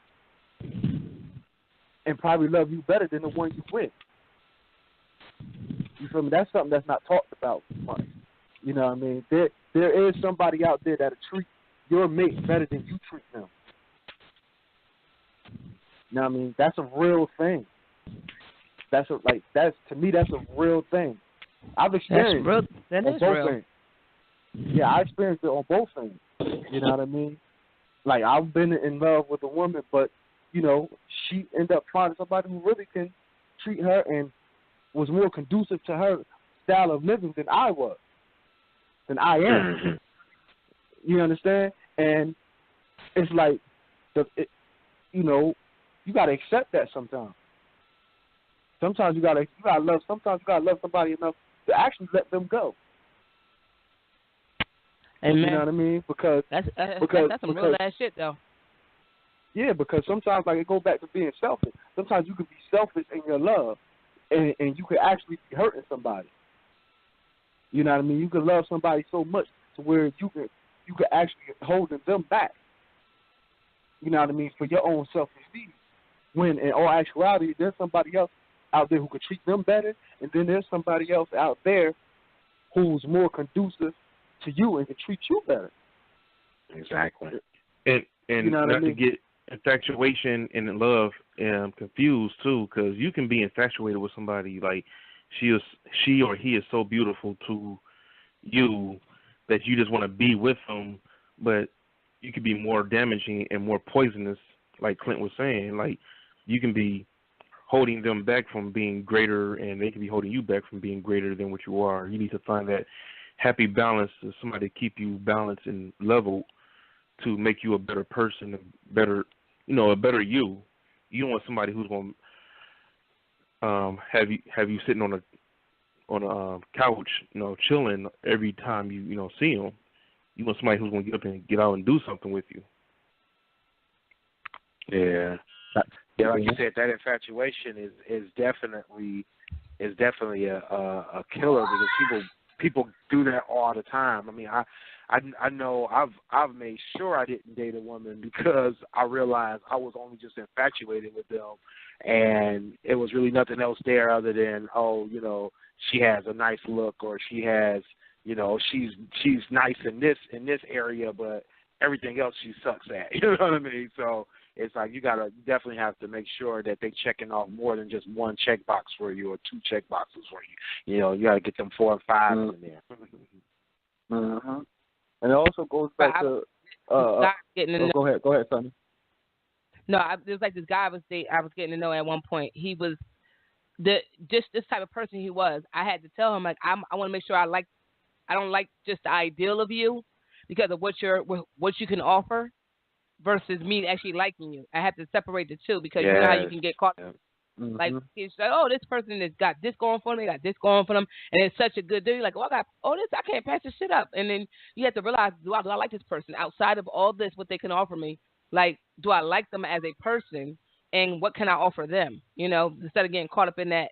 and probably love you better than the one you with. You feel me? That's something that's not talked about much. You know what I mean? There is somebody out there that'll treat your mate better than you treat them. You know what I mean? That's a real thing. To me, that's a real thing. I've experienced that on is both real. things. Yeah, I experienced it on both things. You know what I mean? Like, I've been in love with a woman, but, she ended up finding somebody who really can treat her and was more conducive to her style of living than I am. You understand? And it's like, you got to accept that sometimes. Sometimes you gotta love somebody enough to actually let them go. Amen. You know what I mean? Because that's some real ass shit though. Yeah, because sometimes it goes back to being selfish. Sometimes you can be selfish in your love, and you can actually be hurting somebody. You know what I mean? You can love somebody so much to where you can actually hold them back. You know what I mean? For your own selfish needs. When in all actuality, there's somebody else out there who could treat them better, and then there's somebody else out there who's more conducive to you and can treat you better. Exactly. And not to get infatuation and love confused too, because you can be infatuated with somebody like she or he is so beautiful to you that you just want to be with them, but you could be more damaging and more poisonous, like Clint was saying. Like, you can be holding them back from being greater, and they can be holding you back from being greater than what you are. You need to find that happy balance of somebody to keep you balanced and leveled to make you a better person, a better a better you. You don't want somebody who's going to have you sitting on a couch, chilling every time you see them. You want somebody who's going to get up and get out and do something with you. Yeah. Yeah, like you said, that infatuation is definitely a killer, because people do that all the time. I mean, I know I've made sure I didn't date a woman because I realized I was only just infatuated with them, and it was really nothing else there other than, she has a nice look, or she has, she's nice in this area, but everything else she sucks at. You know what I mean? So it's like you definitely have to make sure that they checking off more than just one checkbox for you or two check boxes for you. You got to get them 4 and 5 in there. Mm-hmm. And it also goes back to go ahead, Sonny. No, there's like this guy I was getting to know at one point. He was just this type of person he was. I had to tell him, like, I want to make sure I don't like just the ideal of you because of what you can offer versus me actually liking you. I have to separate the two, because you know how you can get caught. Mm-hmm. Like, it's like, oh, this person has got this going for them, they got this going for them, and it's such a good deal. You're like, I can't pass this shit up. And then you have to realize, do I like this person outside of all this, what they can offer me? Like, do I like them as a person, and what can I offer them? Instead of getting caught up in that,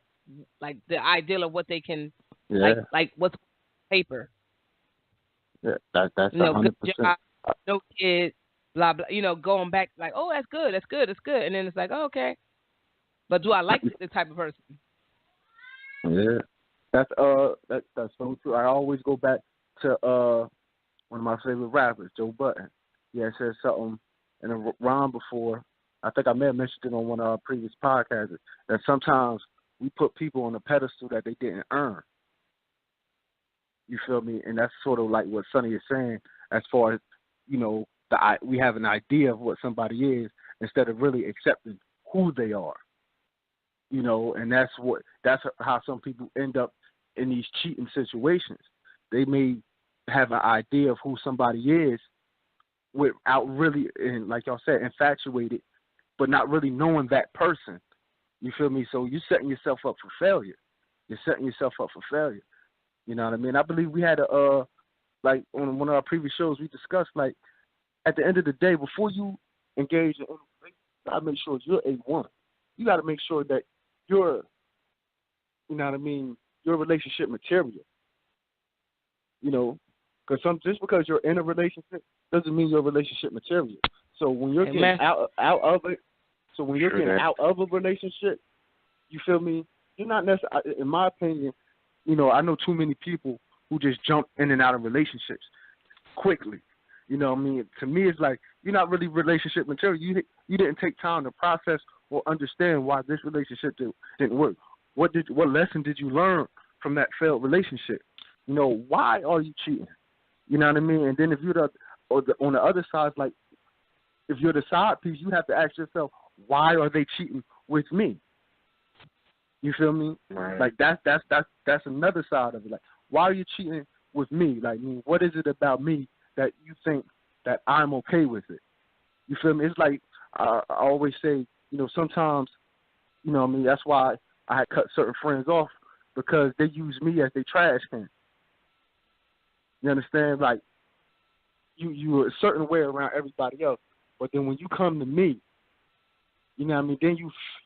like, the ideal of what they can, like what's paper. Yeah, that's 100%. Good job, no kids, blah blah. Going back like, oh, that's good, and then it's like, oh, okay, but do I like this type of person? Yeah, that's so true. I always go back to one of my favorite rappers, Joe Budden. He had said something in a rhyme before. I think I may have mentioned it on one of our previous podcasts, that sometimes we put people on a pedestal that they didn't earn. You feel me? And that's sort of like what Sonny is saying, as far as, we have an idea of what somebody is instead of really accepting who they are. And that's how some people end up in these cheating situations. They may have an idea of who somebody is without really, and like y'all said, infatuated, but not really knowing that person. You feel me? So you're setting yourself up for failure. You know what I mean? I believe we had like on one of our previous shows, we discussed, like, at the end of the day, before you engage in anything, you got to make sure you're A1. You got to make sure that you're, your relationship material. Because just because you're in a relationship doesn't mean you're relationship material. So when you're getting out of it, out of a relationship, you feel me? You're not necessarily, in my opinion, I know too many people who just jump in and out of relationships quickly. To me, it's like you're not really relationship material. You didn't take time to process or understand why this relationship didn't work. What lesson did you learn from that failed relationship? Why are you cheating? You know what I mean? And then if you're on the other side, like, if you're the side piece, you have to ask yourself, why are they cheating with me? You feel me? Right. Like, that's another side of it. Like, why are you cheating with me? Like, what is it about me that you think that I'm okay with it? You feel me? It's like I always say, sometimes, that's why I had cut certain friends off, because they use me as their trash can. You understand? Like, you a certain way around everybody else, but then when you come to me, then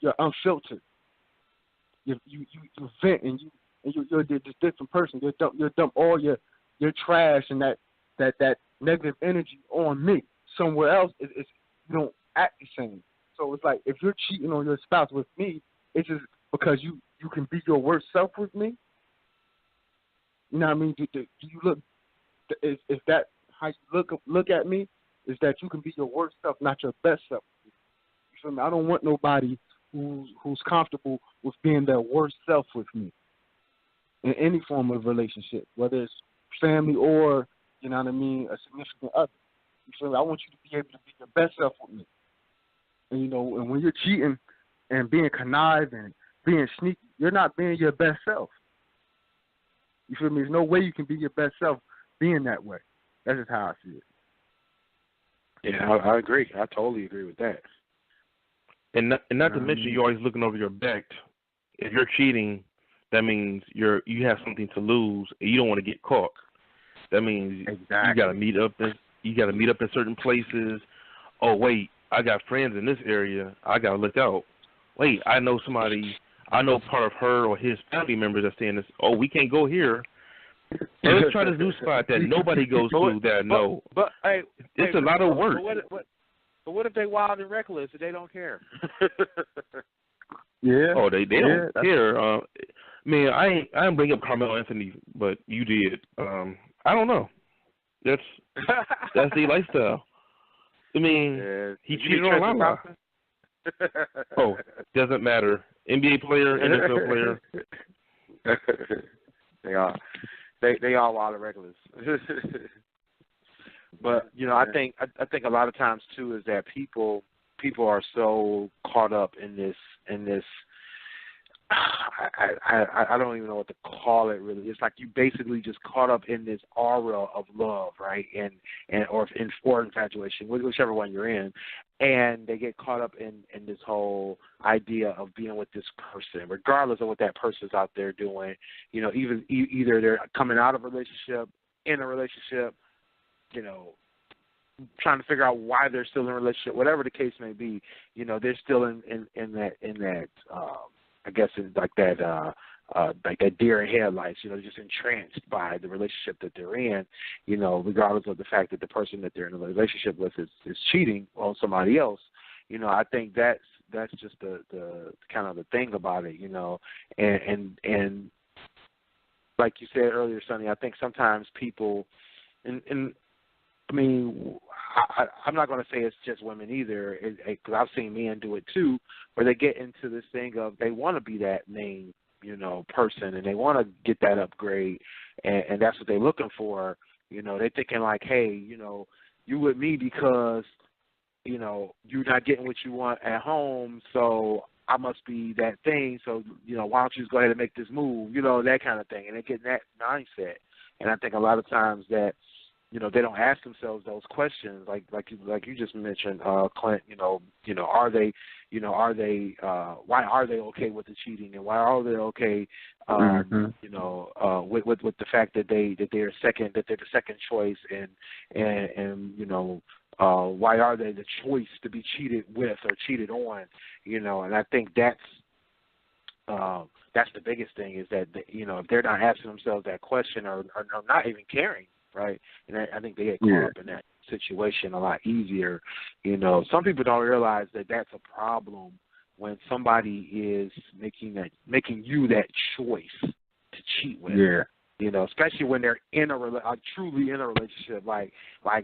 you're unfiltered. You vent, and you're this different person. You dump all your trash and that negative energy on me. Somewhere else, you don't act the same. So it's like, if you're cheating on your spouse with me, it's just because you can be your worst self with me. You know what I mean? Do you look? Is that how you look at me? Is that you can be your worst self, not your best self? You feel me? I don't want nobody who's comfortable with being their worst self with me in any form of relationship, whether it's family or, a significant other. You feel me? I want you to be able to be your best self with me. And, and when you're cheating and being conniving, being sneaky, you're not being your best self. You feel me? There's no way you can be your best self being that way. That's just how I see it. Yeah, I agree. I totally agree with that. And not to mention, you're always looking over your back. If you're cheating, that means you have something to lose, and you don't want to get caught. That means you got to meet up. You got to meet up in certain places. Oh wait, I got friends in this area. I got to look out. Wait, I know somebody. I know part of her or his family members are saying this. Oh, we can't go here. So let's try this new spot that nobody goes to. But hey, it's a lot of work. But what if they wild and reckless and they don't care? Yeah. Oh, they don't care. Man, I didn't bring up Carmelo Anthony, but you did. I don't know. That's their lifestyle. I mean, he cheated on Lala. Oh, doesn't matter. NBA player, NFL player. They all wild and reckless. But I think a lot of times too is that people are so caught up in this. I don't even know what to call it really. It's like you basically just caught up in this aura of love, right? Or infatuation, whichever one you're in, and they get caught up in this whole idea of being with this person, regardless of what that person's out there doing. Even either they're coming out of a relationship, in a relationship, trying to figure out why they're still in a relationship, whatever the case may be. They're still in that. I guess in like that deer in headlights, just entranced by the relationship that they're in, regardless of the fact that the person that they're in a relationship with is cheating on somebody else. I think that's just the kind of the thing about it, and like you said earlier, Sonny, I think sometimes people, and I mean, I'm not going to say it's just women either, because I've seen men do it too, where they get into this thing of they want to be that main, person, and they want to get that upgrade, and that's what they're looking for. They're thinking like, hey, you with me because, you're not getting what you want at home, so I must be that thing. So, why don't you just go ahead and make this move, that kind of thing, and they get in that mindset. And I think a lot of times that, they don't ask themselves those questions, like you just mentioned, Clint. Are they why are they okay with the cheating, and why are they okay, with the fact that they're the second choice, and why are they the choice to be cheated with or cheated on, and I think that's the biggest thing is that if they're not asking themselves that question or not even caring. Right, and I think they get caught up in that situation a lot easier. Some people don't realize that that's a problem when somebody is making you that choice to cheat with. Yeah. Especially when they're truly in a relationship, like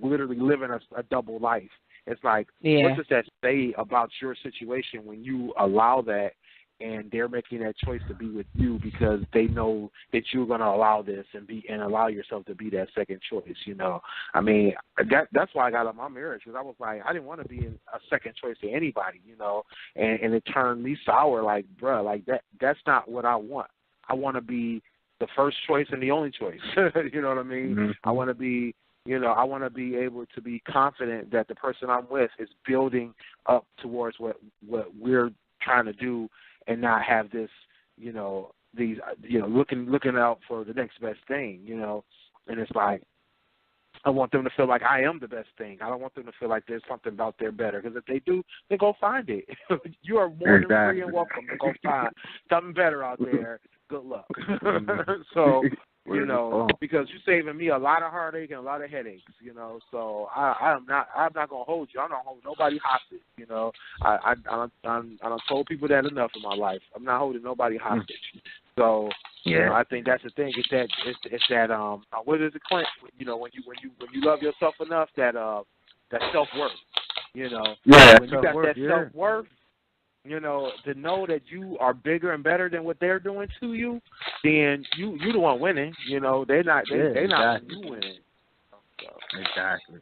literally living a double life. It's like, what does that say about your situation when you allow that? And they're making that choice to be with you because they know that you're going to allow this and allow yourself to be that second choice. I mean, that's why I got out of my marriage, because I was like, I didn't want to be a second choice to anybody, and it turned me sour. Like, bruh, like that's not what I want. I want to be the first choice and the only choice. You know what I mean? Mm-hmm. I want to be. I want to be able to be confident that the person I'm with is building up towards what we're trying to do, and not have this, these, looking out for the next best thing, and it's like, I want them to feel like I am the best thing. I don't want them to feel like there's something out there better, because if they do, then go find it. You are more than free and welcome to go find something better out there. Good luck. So, because you're saving me a lot of heartache and a lot of headaches, so I'm not going to hold you. I'm not holding nobody hostage, I done told people that enough in my life. I'm not holding nobody hostage. So, I think that's the thing. It's that what is it, Clint? When you love yourself enough, that self-worth, when you got that self-worth, to know that you are bigger and better than what they're doing to you, then you the one winning. They're not you winning. So. Exactly.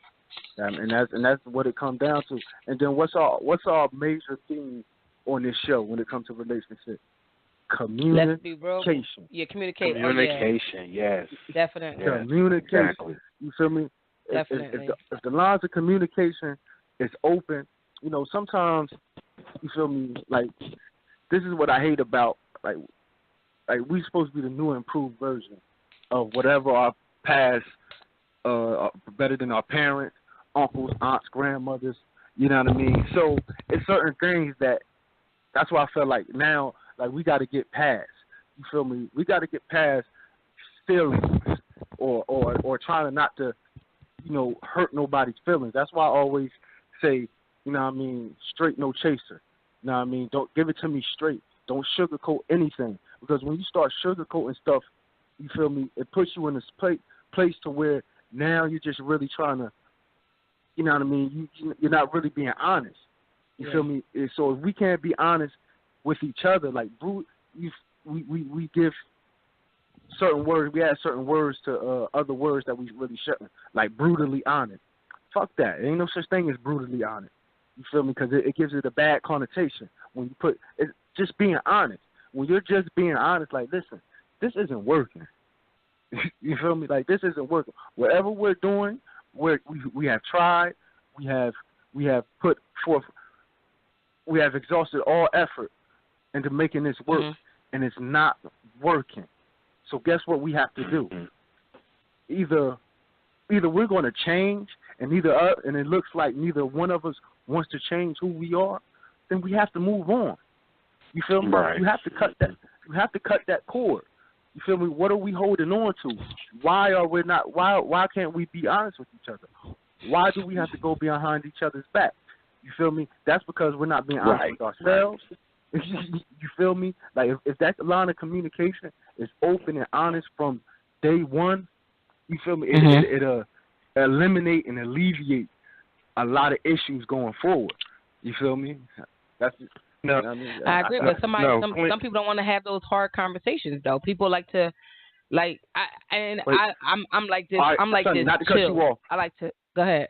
And that's what it comes down to. And then what's our major theme on this show when it comes to relationships? Communication. Let's be real. Yeah, communication. Communication, yes. Definitely. Yeah. Communication. Exactly. You feel me? Definitely. If the lines of communication is open, sometimes You feel me? Like, this is what I hate about, like we supposed to be the new improved version of whatever our past, better than our parents, uncles, aunts, grandmothers, you know what I mean? So it's certain things that's why I feel like now, like, we got to get past, you feel me? We got to get past feelings or trying not to, you know, hurt nobody's feelings. That's why I always say, you know what I mean, straight no chaser. You know what I mean? Don't give it to me straight. Don't sugarcoat anything. Because when you start sugarcoating stuff, you feel me, it puts you in this place to where now you're just really trying to, you know what I mean, you're not really being honest. You feel me? So if we can't be honest with each other, like, we give certain words, we add certain words to other words that we really shouldn't, like brutally honest. Fuck that. There ain't no such thing as brutally honest. You feel me? Because it gives it a bad connotation. When you put it's just being honest. When you're just being honest, like, listen, this isn't working. You feel me? Like, this isn't working. Whatever we're doing, we have tried, we have put forth, we have exhausted all effort into making this work, and it's not working. So guess what we have to do? Either we're going to change, and it looks like neither one of us wants to change who we are, then we have to move on. You feel me? Right. You have to cut that. You have to cut that cord. You feel me? What are we holding on to? Why are we not? Why can't we be honest with each other? Why do we have to go behind each other's back? You feel me? That's because we're not being honest with ourselves. You feel me? Like, if that line of communication is open and honest from day one, you feel me? It'll eliminate and alleviate a lot of issues going forward. You feel me? That's no. You know what I mean? I agree, but some people don't want to have those hard conversations though. People like to, like, I'm like this. Right, I'm like Sonny, this. not to cut you off. I like to go ahead.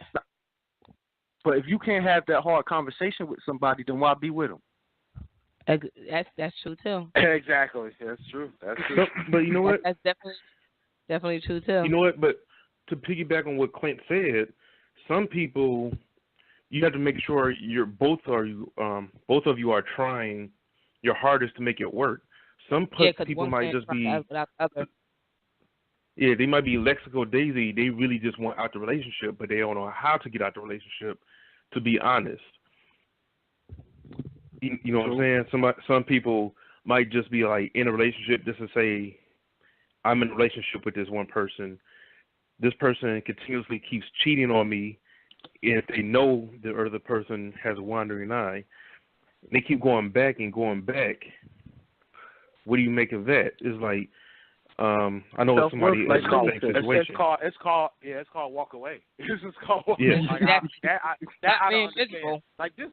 But if you can't have that hard conversation with somebody, then why be with them? That's true too. Exactly. That's true. That's true. But you know what? That's definitely true too. You know what? But to piggyback on what Clint said, some people, you have to make sure both of you are trying your hardest to make it work. Some people might just be, they might be lexical daisy. They really just want out the relationship, but they don't know how to get out the relationship. To be honest, you know what I'm saying? Some people might just be like in a relationship just to say, I'm in a relationship with this one person. This person continuously keeps cheating on me. If they know the other person has a wandering eye, they keep going back and going back. What do you make of that? It's like, I know somebody in the same situation. It's called walk away. It's just called walk away. Like, I don't understand. Like, this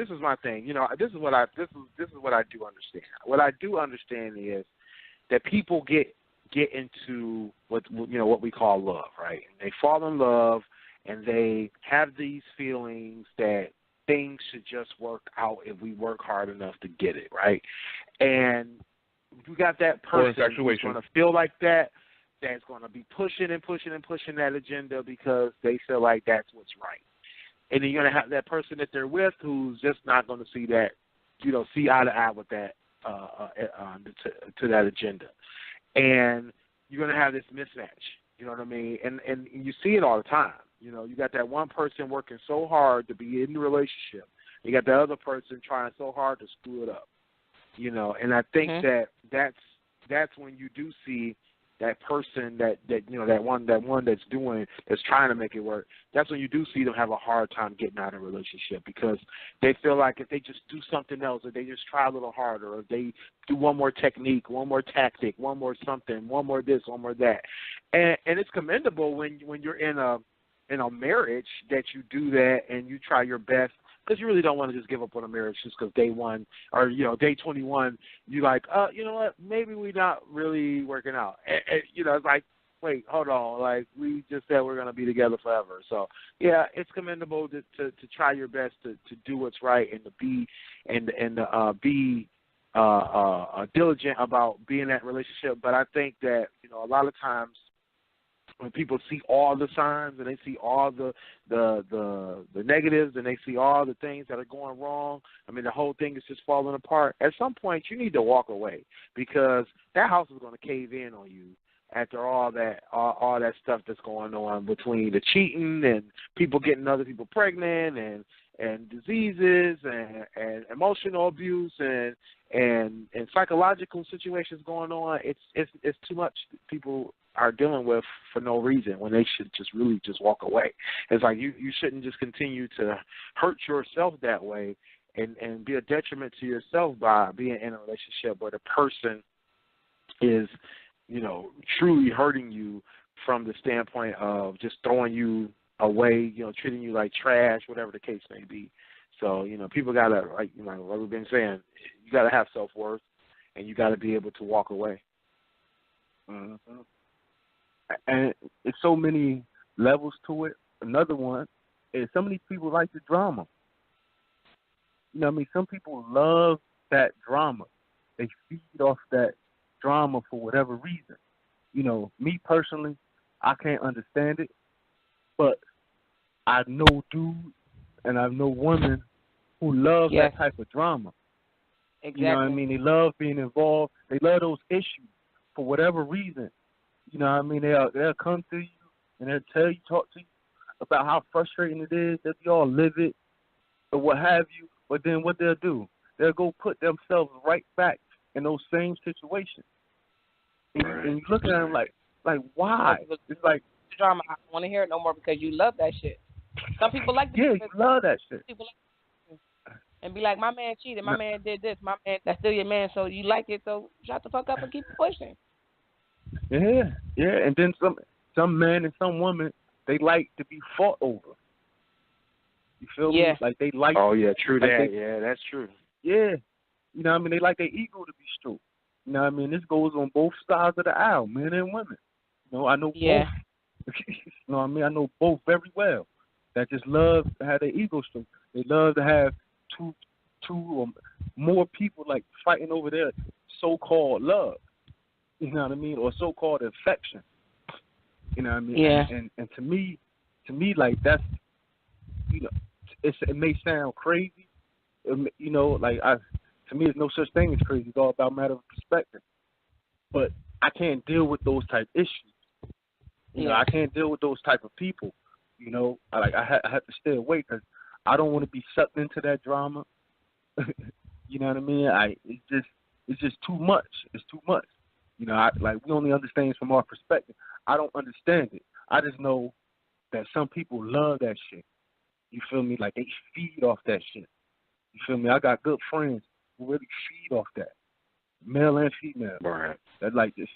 is my thing. You know, this is what I do understand. What I do understand is that people get into what we call love, right? And they fall in love and they have these feelings that things should just work out if we work hard enough to get it, right? And you got that person who's going to feel like that's going to be pushing that agenda because they feel like that's what's right. And then you're going to have that person that they're with who's just not going to see that, see eye to eye with that to that agenda. And you're going to have this mismatch, you know what I mean? And you see it all the time. You know, you got that one person working so hard to be in the relationship. You got the other person trying so hard to screw it up. You know, and I think that's when you do see that person that one that's trying to make it work. That's when you do see them have a hard time getting out of a relationship because they feel like if they just do something else, or they just try a little harder, or they do one more technique, one more tactic, one more something, one more this, one more that, and it's commendable when you're in a marriage that you do that and you try your best. Because you really don't want to just give up on a marriage just because day one or, day 21, you're like, you know what, maybe we're not really working out. And, it's like, wait, hold on. Like, we just said we're going to be together forever. So, yeah, it's commendable to try your best to do what's right and to be diligent about being in that relationship. But I think that, a lot of times when people see all the signs and they see all the negatives and they see all the things that are going wrong, I mean, the whole thing is just falling apart. At some point, you need to walk away because that house is going to cave in on you after all that stuff that's going on between the cheating and people getting other people pregnant and diseases and emotional abuse and psychological situations going on. It's too much people are dealing with for no reason when they should just really just walk away. It's like you shouldn't just continue to hurt yourself that way and be a detriment to yourself by being in a relationship where the person is, truly hurting you from the standpoint of just throwing you away, treating you like trash, whatever the case may be. So, people gotta, like we've been saying, you gotta have self-worth and you gotta be able to walk away. Mm-hmm. And it's so many levels to it. Another one is some of these people like the drama. Some people love that drama. They feed off that drama for whatever reason. Me personally, I can't understand it, but I know dudes and I know women who love that type of drama. Exactly. You know what I mean? They love being involved. They love those issues for whatever reason. You know what I mean? They'll come to you and they'll talk to you about how frustrating it is. They'll be all livid or what have you. But then what they'll do, they'll go put themselves right back in those same situations. And you look at them like why? It's like drama. I don't want to hear it no more because you love that shit. Some people like you love that shit. People like and be like, my man cheated, my man did this, my man, that's still your man, so you like it, so shut the fuck up and keep pushing. Yeah, and then some man and some woman, they like to be fought over. You feel me? Like they like. Oh yeah, true that. Yeah, that's true. Yeah, they like their ego to be stroked. This goes on both sides of the aisle, men and women. I know both. I know both very well. That just love to have their ego stroked. They love to have two or more people like fighting over their so-called love. You know what I mean? Or so-called affection. You know what I mean? Yeah. And to me, like that's, it may sound crazy. To me, there's no such thing as crazy. It's all about matter of perspective. But I can't deal with those type issues. I can't deal with those type of people. I have to stay away because I don't want to be sucked into that drama. You know what I mean? It's just too much. It's too much. We only understand it from our perspective. I don't understand it. I just know that some people love that shit. You feel me? Like they feed off that shit. You feel me? I got good friends who really feed off that, male and female. Right. That just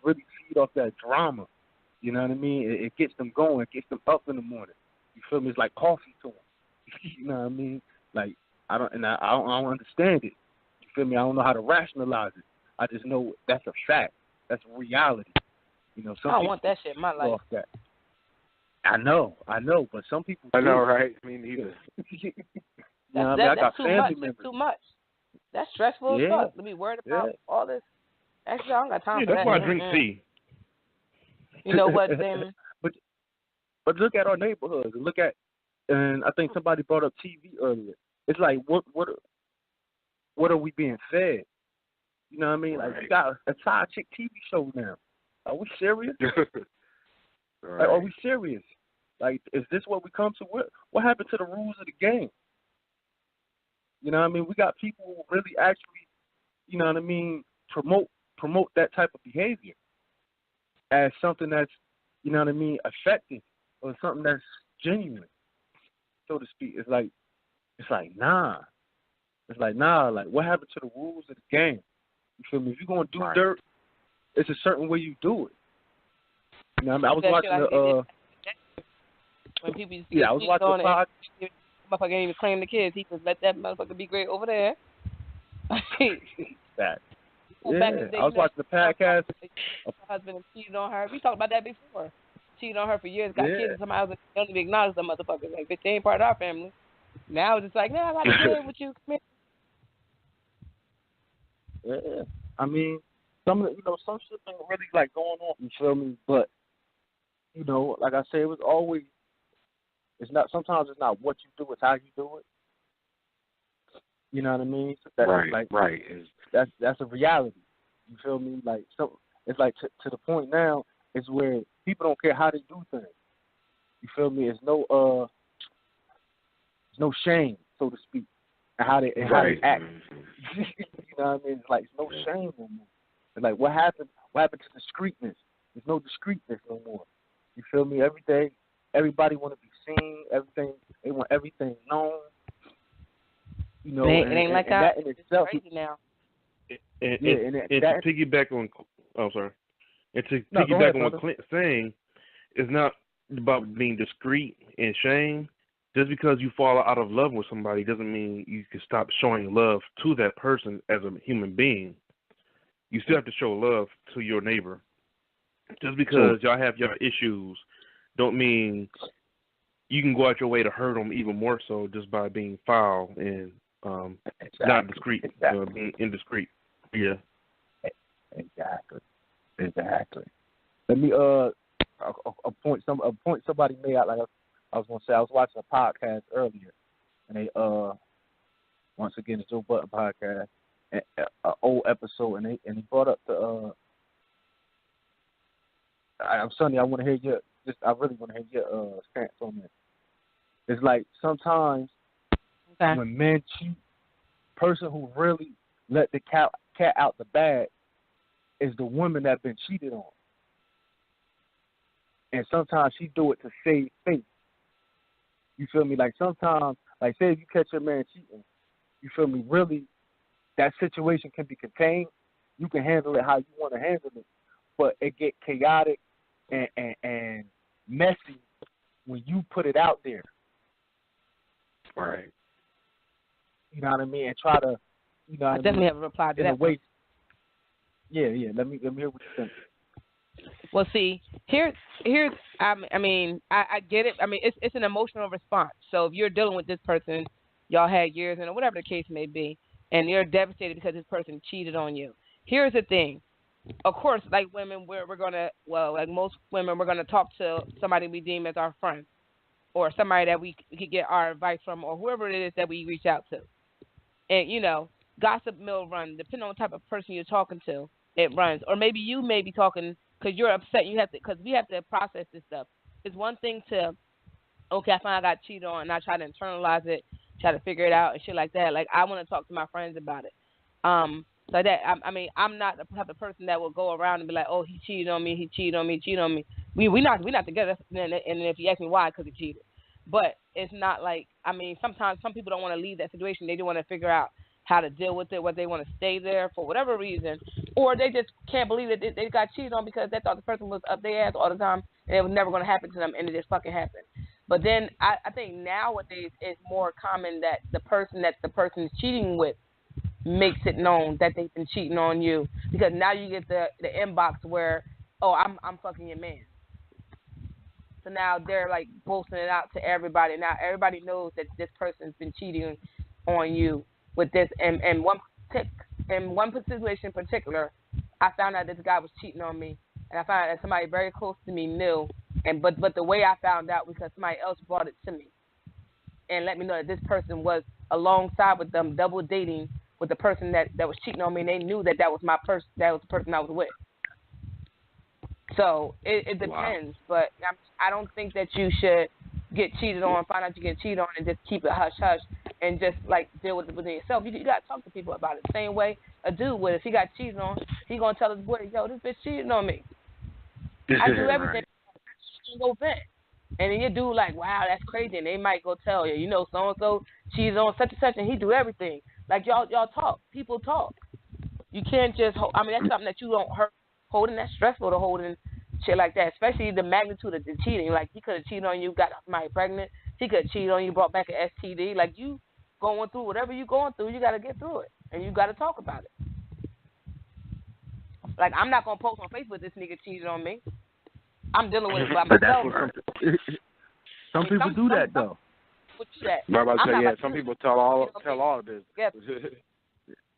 really feed off that drama. You know what I mean? It gets them going. It gets them up in the morning. You feel me? It's like coffee to them. You know what I mean? Like I don't understand it. You feel me? I don't know how to rationalize it. I just know that's a fact. That's reality. Some I don't want that shit in my life. That. I know, but some people. I know, right? Me neither. That's too much. That's too much. That's stressful as fuck to be worried about all this. Actually, I don't got time for that. That's why I drink tea. You know what, Damon? But look at our neighborhoods. And I think somebody brought up TV earlier. It's like what are we being fed? You know what I mean? Like we got a side chick TV show now. Are we serious? Like, are we serious? Like, is this what we come to? What happened to the rules of the game? You know what I mean? We got people who really actually, you know what I mean, promote that type of behavior as something that's, you know what I mean, effective or something that's genuine, so to speak. It's like nah. Like, what happened to the rules of the game? You feel me? If you're gonna do dirt, it's a certain way you do it. You know what I mean? I was watching when people see I was watching the pod. Motherfucker ain't even claim the kids. He just let that motherfucker be great over there. That. Yeah, I was watching the podcast. Her husband cheated on her. We talked about that before. Cheated on her for years, got kids, and somebody else don't even acknowledge the motherfuckers. Like, they ain't part of our family. Now it's just like, I got to live with you. Come here. Yeah. I mean, some shit ain't really like going on, you feel me? But, you know, like I said, it was always. It's not. Sometimes it's not what you do; it's how you do it. You know what I mean? So that's right. That's a reality. You feel me? Like so, it's like to the point now is where people don't care how they do things. You feel me? It's no shame, so to speak, and how they act. You know what I mean? It's like it's no shame no more. It's like what happened? What happened to discreetness? There's no discreetness no more. You feel me? Everybody want to be seen. They want everything known. You know, it ain't like that in itself. Crazy now. And to piggyback on, on what Clint's saying, it's not about being discreet and shame. Just because you fall out of love with somebody doesn't mean you can stop showing love to that person as a human being. You still have to show love to your neighbor. Just because y'all have your issues don't mean you can go out your way to hurt them even more so just by being foul and not discreet, being indiscreet. Yeah. Exactly. Let me a point somebody made out, like I was gonna say, I was watching a podcast earlier, and they once again the Joe Budden podcast, an old episode, and he brought up the I'm Sonny, I want to hear I really want to hear your stance on this. It's like sometimes when men cheat, person who really let the cat out the bag is the woman that's been cheated on. And sometimes she do it to save face. You feel me? Like sometimes, like say if you catch your man cheating, you feel me? Really, that situation can be contained. You can handle it how you want to handle it, but it get chaotic and messy when you put it out there. Right. You know what I mean? And try to, you know what I mean? Definitely have a reply to that. Yeah. Let me hear what you think. Well, see, here's I get it. I mean, it's an emotional response. So if you're dealing with this person, y'all had years and whatever the case may be, and you're devastated because this person cheated on you. Here's the thing. Of course, like women, like most women, we're gonna talk to somebody we deem as our friend, or somebody that we could get our advice from, or whoever it is that we reach out to. And you know, gossip mill run, depending on the type of person you're talking to, it runs. Or maybe you may be talking because you're upset. Because we have to process this stuff. It's one thing to, okay, I finally got cheated on, and I try to internalize it, try to figure it out and shit like that. Like I want to talk to my friends about it. Like that. I'm not the type of person that will go around and be like, oh, he cheated on me. We're not together. And if you ask me why, because he cheated. But it's not like, sometimes some people don't want to leave that situation. They do want to figure out how to deal with it, whether they want to stay there for whatever reason, or they just can't believe that they got cheated on because they thought the person was up their ass all the time and it was never going to happen to them, and it just fucking happened. But then I think nowadays it's more common that the person is cheating with makes it known that they've been cheating on you, because now you get the inbox where, oh, I'm fucking your man. So now they're like boasting it out to everybody. Now everybody knows that this person's been cheating on you with this. And one situation in particular, I found out that this guy was cheating on me, and I found out that somebody very close to me knew. And but the way I found out was because somebody else brought it to me and let me know that this person was alongside with them, double dating with the person that was cheating on me, and they knew that was my person. That was the person I was with. So it depends, but I don't think that you should get cheated on, find out you get cheated on, and just keep it hush hush and just like deal with it within yourself. You got to talk to people about it. The same way a dude would. If he got cheated on, he gonna tell his boy, yo, this bitch cheating on me. I do everything. Go vent. And then your dude like, wow, that's crazy. And they might go tell you, so and so cheated on such and such, and he do everything. Like y'all talk. People talk. You can't just hold. That's something that you don't hurt. Holding, that's stressful to hold in shit like that, especially the magnitude of the cheating. Like he could have cheated on you, got somebody pregnant. He could have cheated on you, brought back an STD. Like you going through whatever you going through, you got to get through it, and you got to talk about it. Like I'm not gonna post on Facebook this nigga cheated on me. I'm dealing with it by myself. Some people do that though. Some people tell all of this.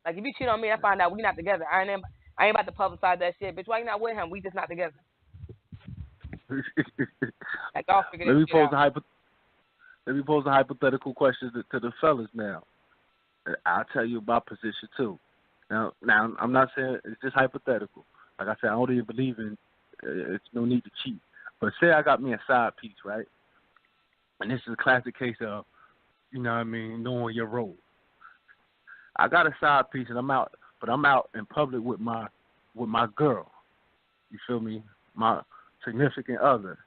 Like if you cheat on me, I find out we not together. I ain't about to publicize that shit, bitch. Why you not with him? We just not together. Like, I'll figure Let me this shit out. Let me pose a hypothetical question to the fellas now. I'll tell you my position too. Now, I'm not saying it's just hypothetical. Like I said, I don't even believe in it's no need to cheat. But say I got me a side piece, right? And this is a classic case of, you know what I mean, knowing your role. I got a side piece and I'm out in public with my girl. You feel me? My significant other.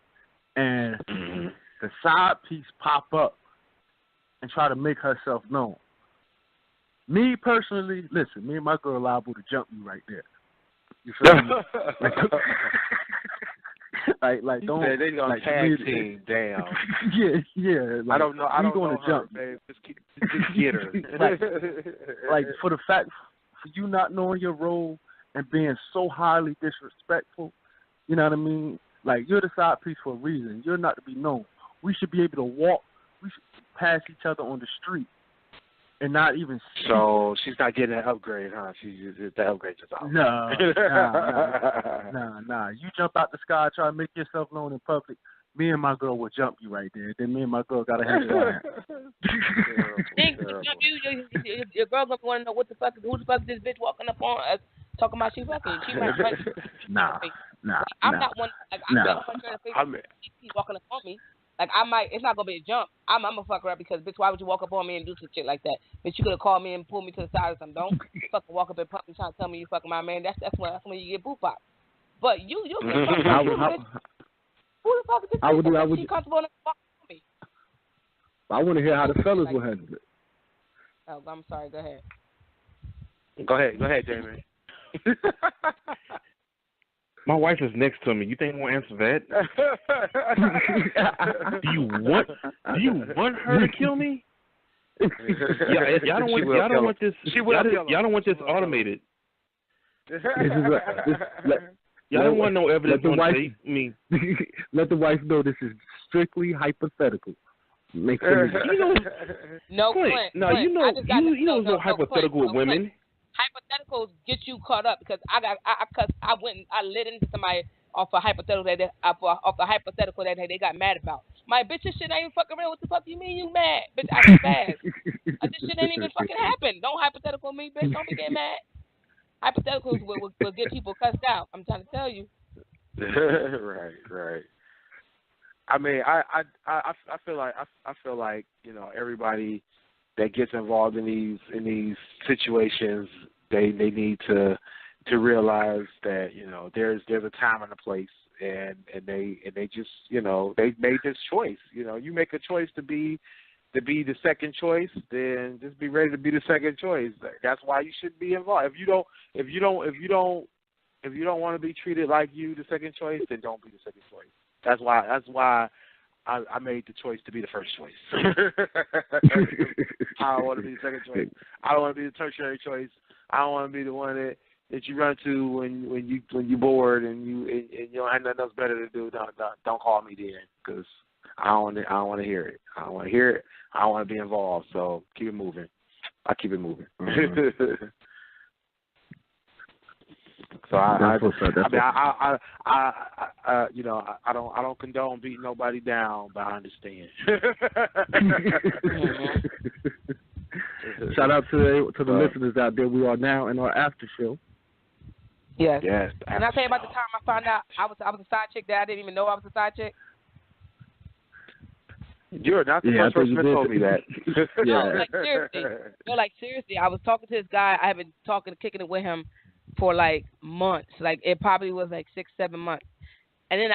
And the side piece pop up and try to make herself known. Me personally, listen, me and my girl liable to jump you right there. You feel me? like don't. They gonna tag team. Damn. yeah. Like, I don't know. I don't know her, jump, babe. Just get her. like for the fact for you not knowing your role and being so highly disrespectful. You know what I mean? Like, you're the side piece for a reason. You're not to be known. We should be able to walk. We should pass each other on the street and not even see. So she's not getting an upgrade, huh? The upgrade just out. Nah. You jump out the sky, try to make yourself known in public. Me and my girl will jump you right there. Then me and my girl got to handle that. Your girl gonna want to know who the fuck is this bitch walking up on us talking about she fucking. She might fight. Nah. I'm not one. Like, I'm not one trying to keep walking up on me. Like, I might. It's not gonna be a jump. I'm gonna fuck her up because, bitch, why would you walk up on me and do some shit like that? Bitch, you could have called me and pulled me to the side or something. Don't fucking walk up and pump me trying to tell me you fucking my man. That's when you get boot popped. But you get fucked up, bitch. Who the fuck is this? She comfortable enough to walk on me. I want to hear how the fellas will handle it. Oh, I'm sorry. Go ahead. Go ahead, Jamie. My wife is next to me. You think I won't answer that? Do you want her to kill me? Y'all don't want this. Y'all don't want this automated. Y'all don't want no evidence on me. Let the wife know this is strictly hypothetical. No, Clint. No, you know, no hypothetical with women. Hypotheticals get you caught up because I went and I lit into somebody off a hypothetical that they got mad about. My bitch, this shit ain't even fucking real. What the fuck you mean you mad? Bitch, I get mad. This shit ain't even fucking happen. Don't hypothetical me, bitch. Don't be getting mad. Hypotheticals will get people cussed out. I'm trying to tell you. Right. I mean, I feel like you know, everybody that gets involved in these situations, they need to realize that, you know, there's a time and a place, and they just, you know, they made this choice. You know, you make a choice to be the second choice, then just be ready to be the second choice. That's why you should be involved. If you don't want to be treated like you the second choice, then don't be the second choice. That's why I made the choice to be the first choice. I don't want to be the second choice. I don't want to be the tertiary choice. I don't want to be the one that you run to when you bored and you don't have nothing else better to do. Don't call me then, because I don't want to hear it. I don't want to hear it. I don't want to be involved. So keep it moving. I keep it moving. Mm-hmm. So I you know, I don't condone beating nobody down, but I understand. Shout out to the listeners out there. We are now in our after show. Yes. And I tell you about the time I found out I was a side chick that I didn't even know I was a side chick. You're not the first person that told me that. Like seriously, I was talking to this guy. I have been kicking it with him for like months. Like, it probably was like 6-7 months. And then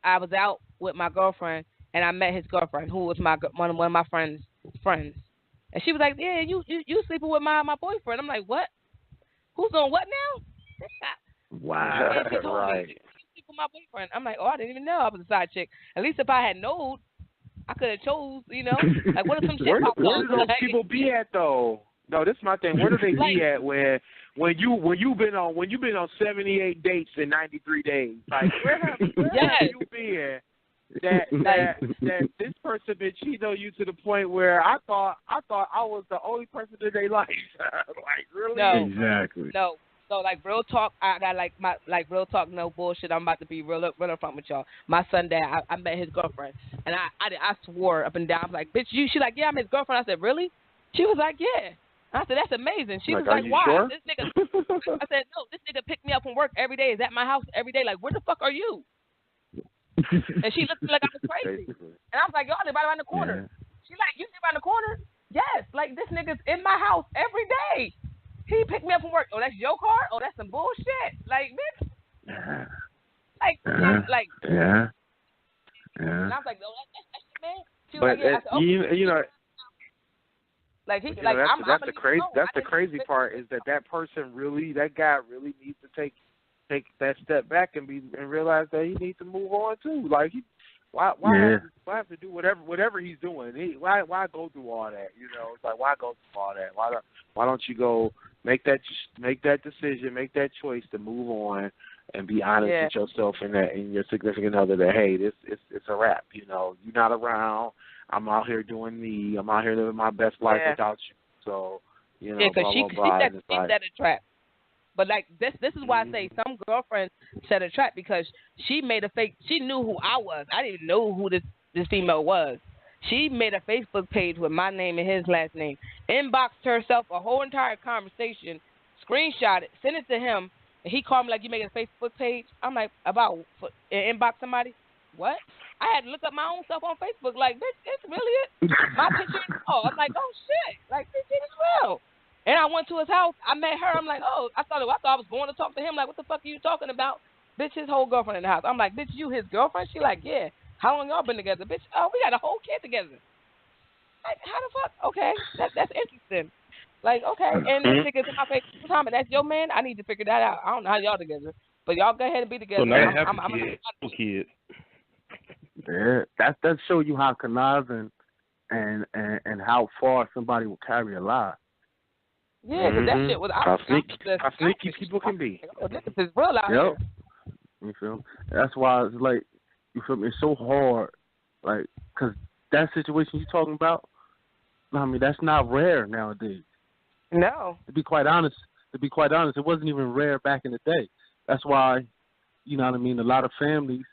I was out with my girlfriend, and I met his girlfriend, who was one of my friends. And she was like, "Yeah, you sleeping with my boyfriend." I'm like, "What? Who's on what now?" Wow. And she told me, "You sleep with my boyfriend." I'm like, "Oh, I didn't even know I was a side chick." At least if I had known, I could have chose. You know, like, what if some shit popped up? Where do those people be at though? No, this is my thing. Where do they be at when you've been on 78 dates in 93 days? Like, where have you been that this person been cheating on you to the point where I thought I was the only person in their life? Like, really? No. Exactly. No. So like real talk, I got like my like real talk, no bullshit. I'm about to be real upfront with y'all. My son dad, I met his girlfriend, and I swore up and down. I was like, bitch, you. She like, yeah, I'm his girlfriend. I said, really? She was like, yeah. I said, that's amazing. She was are like, you why? sure? This nigga. I said, no, this nigga picked me up from work every day. Is at my house every day. Like, where the fuck are you? And she looked at me like I was crazy. And I was like, y'all live right around the corner. Yeah. She like, you live around the corner? Yes. Like, this nigga's in my house every day. He picked me up from work. Oh, that's your car? Oh, that's some bullshit. Like, bitch. Like, like. Yeah. And I was like, no, that's shit, man. She was But like, yeah. I said, okay. you know. Like he, You like know, that's the crazy. alone. That's the crazy part is that person really, that guy really needs to take that step back and realize that he needs to move on too. Like why have to do whatever he's doing? Why go through all that? You know, it's like why go through all that? Why don't you go make that decision, make that choice to move on and be honest with yourself and your significant other that hey, it's a wrap. You know, you're not around. I'm out here doing me. I'm out here living my best life without you. So you know, because blah, blah, blah, she set a trap. But like this is why I say some girlfriends set a trap because she made a fake. She knew who I was. I didn't even know who this female was. She made a Facebook page with my name and his last name. Inboxed herself a whole entire conversation, screenshot it, sent it to him, and he called me like, "You making a Facebook page?" I'm like, "About inbox somebody? What?" I had to look up my own stuff on Facebook. Like, bitch, it's really it. My picture is all. I'm like, oh shit, like this shit is real. And I went to his house. I met her. I'm like, oh, I thought I was going to talk to him. Like, what the fuck are you talking about? Bitch, his whole girlfriend in the house. I'm like, bitch, you his girlfriend? She like, yeah. How long y'all been together? Bitch, oh, we got a whole kid together. Like, how the fuck? Okay, that's interesting. Like, okay, and this nigga's in my face all the time, and that's your man? I need to figure that out. I don't know how y'all together. But y'all go ahead and be together. So now you have a kid. Yeah, that show you how conniving and how far somebody will carry a lie. Yeah, because that shit was how sneaky people can be. Oh, this is real out here. You feel me? That's why it's like, you feel me? It's so hard, like, because that situation you're talking about, I mean, that's not rare nowadays. No. To be quite honest, it wasn't even rare back in the day. That's why, you know what I mean, a lot of families,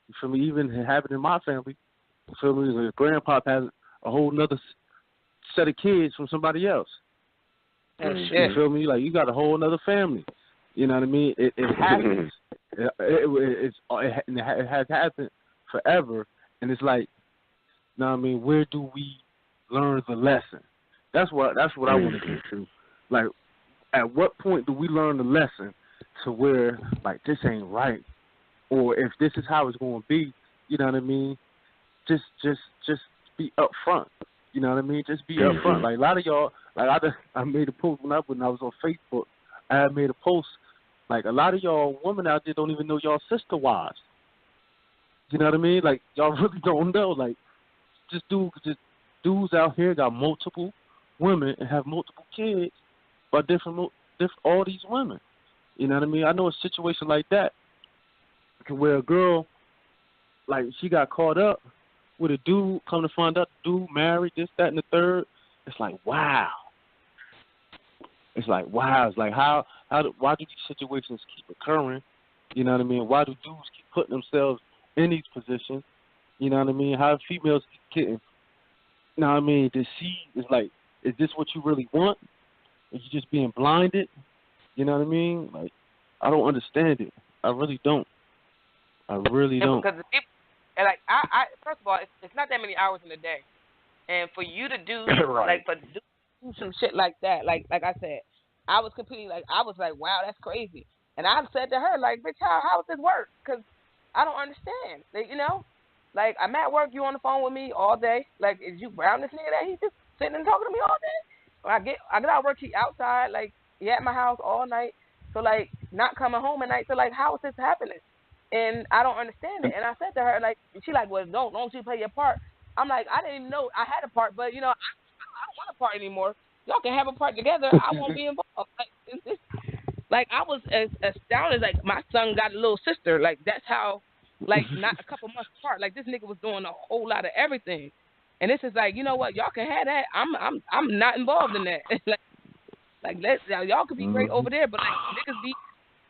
you feel me, even having in my family, you feel me, the grandpa has a whole nother set of kids from somebody else. You feel me? Like, you got a whole nother family. You know what I mean? It happens. It has happened forever. And it's like, you know what I mean, where do we learn the lesson? That's what I want to get to. Like, at what point do we learn the lesson to where, like, this ain't right? Or if this is how it's going to be, you know what I mean? Just be upfront. You know what I mean? Just be upfront. Like, a lot of y'all, like, I made a post when I was on Facebook. I had made a post. Like, a lot of y'all women out there don't even know y'all sister wives. You know what I mean? Like, y'all really don't know. Like, just dudes out here got multiple women and have multiple kids by different all these women. You know what I mean? I know a situation like that where a girl, like, she got caught up with a dude, come to find out the dude married, this, that, and the third. It's like, wow. It's like, wow. It's like, why do these situations keep occurring? You know what I mean? Why do dudes keep putting themselves in these positions? You know what I mean? How females keep getting, you know what I mean, deceived. It's like, is this what you really want? Are you just being blinded? You know what I mean? Like, I don't understand it. I really don't. I really don't. Because and like, I first of all, it's not that many hours in a day. And for you to do, right. like, do some shit like that, like I said, I was completely, like, wow, that's crazy. And I said to her, like, bitch, how does this work? Because I don't understand. Like, you know? Like, I'm at work, you on the phone with me all day. Like, is you around this nigga that he's just sitting and talking to me all day? When I get out of work, he outside, like, he at my house all night. So, like, not coming home at night. So, like, how is this happening? And I don't understand it. And I said to her, like, she like, well, don't you play your part? I'm like, I didn't even know I had a part, but, you know, I don't want a part anymore. Y'all can have a part together. I won't be involved. Like, I was as astounded. Like, my son got a little sister. Like, that's how, like, not a couple months apart. Like, this nigga was doing a whole lot of everything. And this is like, you know what? Y'all can have that. I'm not involved in that. Like, Like, y'all could be great over there, but like niggas be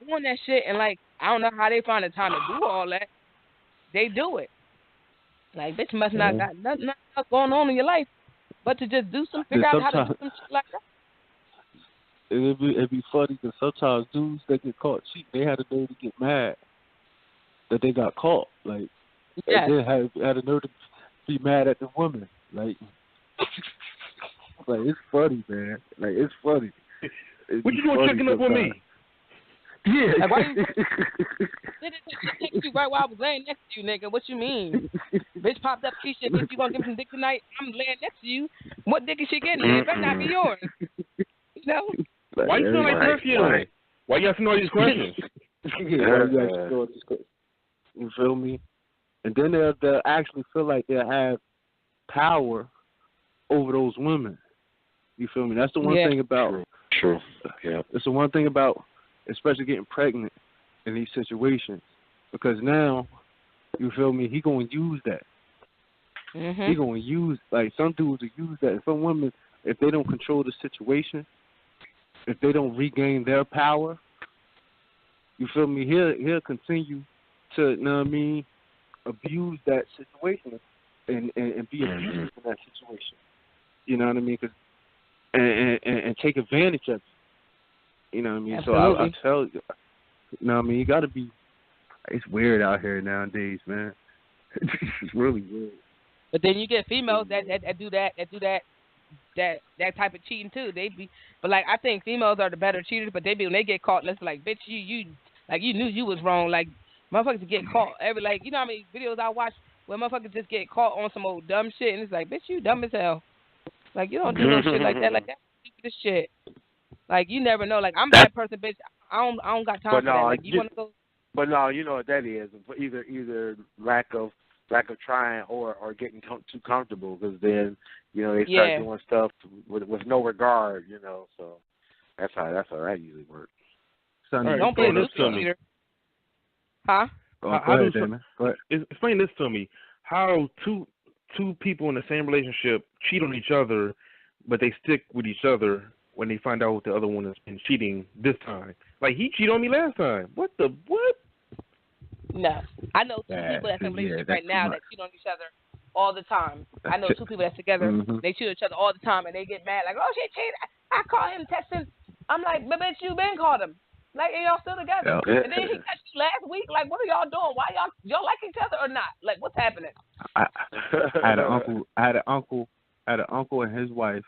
doing that shit, and like I don't know how they find the time to do all that. They do it. Like, bitch must not got nothing else going on in your life, but to just do figure out how to do some shit like that. It'd be funny because sometimes dudes that get caught cheating, they had a nerve to get mad that they got caught. Like, yes. they had a nerve to be mad at the woman. Like, it's funny, man. Like, it's funny. What you doing checking up on me? Yeah. Like, why you text you right while I was laying next to you, nigga? What you mean? Bitch popped up, Keisha, bitch, you gonna give me some dick tonight? I'm laying next to you. What dick is she getting? It better not be yours. You know? Why you feeling like perfume? Why you asking all these questions? You feel me? And then they'll actually feel like they'll have power over those women. You feel me? That's the one thing about. True. Yeah. That's the one thing about, especially getting pregnant in these situations, because now, you feel me? He gonna use that. He gonna use, like, some dudes will use that. And some women, if they don't control the situation, if they don't regain their power, you feel me? He'll continue to, you know what I mean, abuse that situation and be abused in that situation. You know what I mean? And take advantage of it. You know what I mean? Absolutely. So I tell you, you know what I mean? You got to be. It's weird out here nowadays, man. It's really weird. But then you get females that do that type of cheating too. But like, I think females are the better cheaters. But when they get caught, let's like, bitch, you knew you was wrong. Like, motherfuckers get caught you know how many videos I watch where motherfuckers just get caught on some old dumb shit, and it's like, bitch, you dumb as hell. Like, you don't do no shit like that. Like, that's stupid as shit. Like, you never know. Like, I'm that person, bitch. I don't got time for that. Like, you want to go. But no, you know what that is. Either lack of trying or getting too comfortable, because then, you know, they start doing stuff with no regard, you know. So that's how that usually works. Sonny, don't be a new cheater. Huh? Explain this to me. How two people in the same relationship cheat on each other, but they stick with each other when they find out the other one has been cheating this time. Like, he cheated on me last time. What? No. I know two people that's in a relationship right now that cheat on each other all the time. I know two people that's together, they cheat on each other all the time, and they get mad, like, oh, she cheated. I call him texting. I'm like, but bitch, you been called him. Like, and y'all still together. And then he texted you last week. Like, what are y'all doing? Why y'all like each other or not? Like, what's happening? I had an uncle and his wife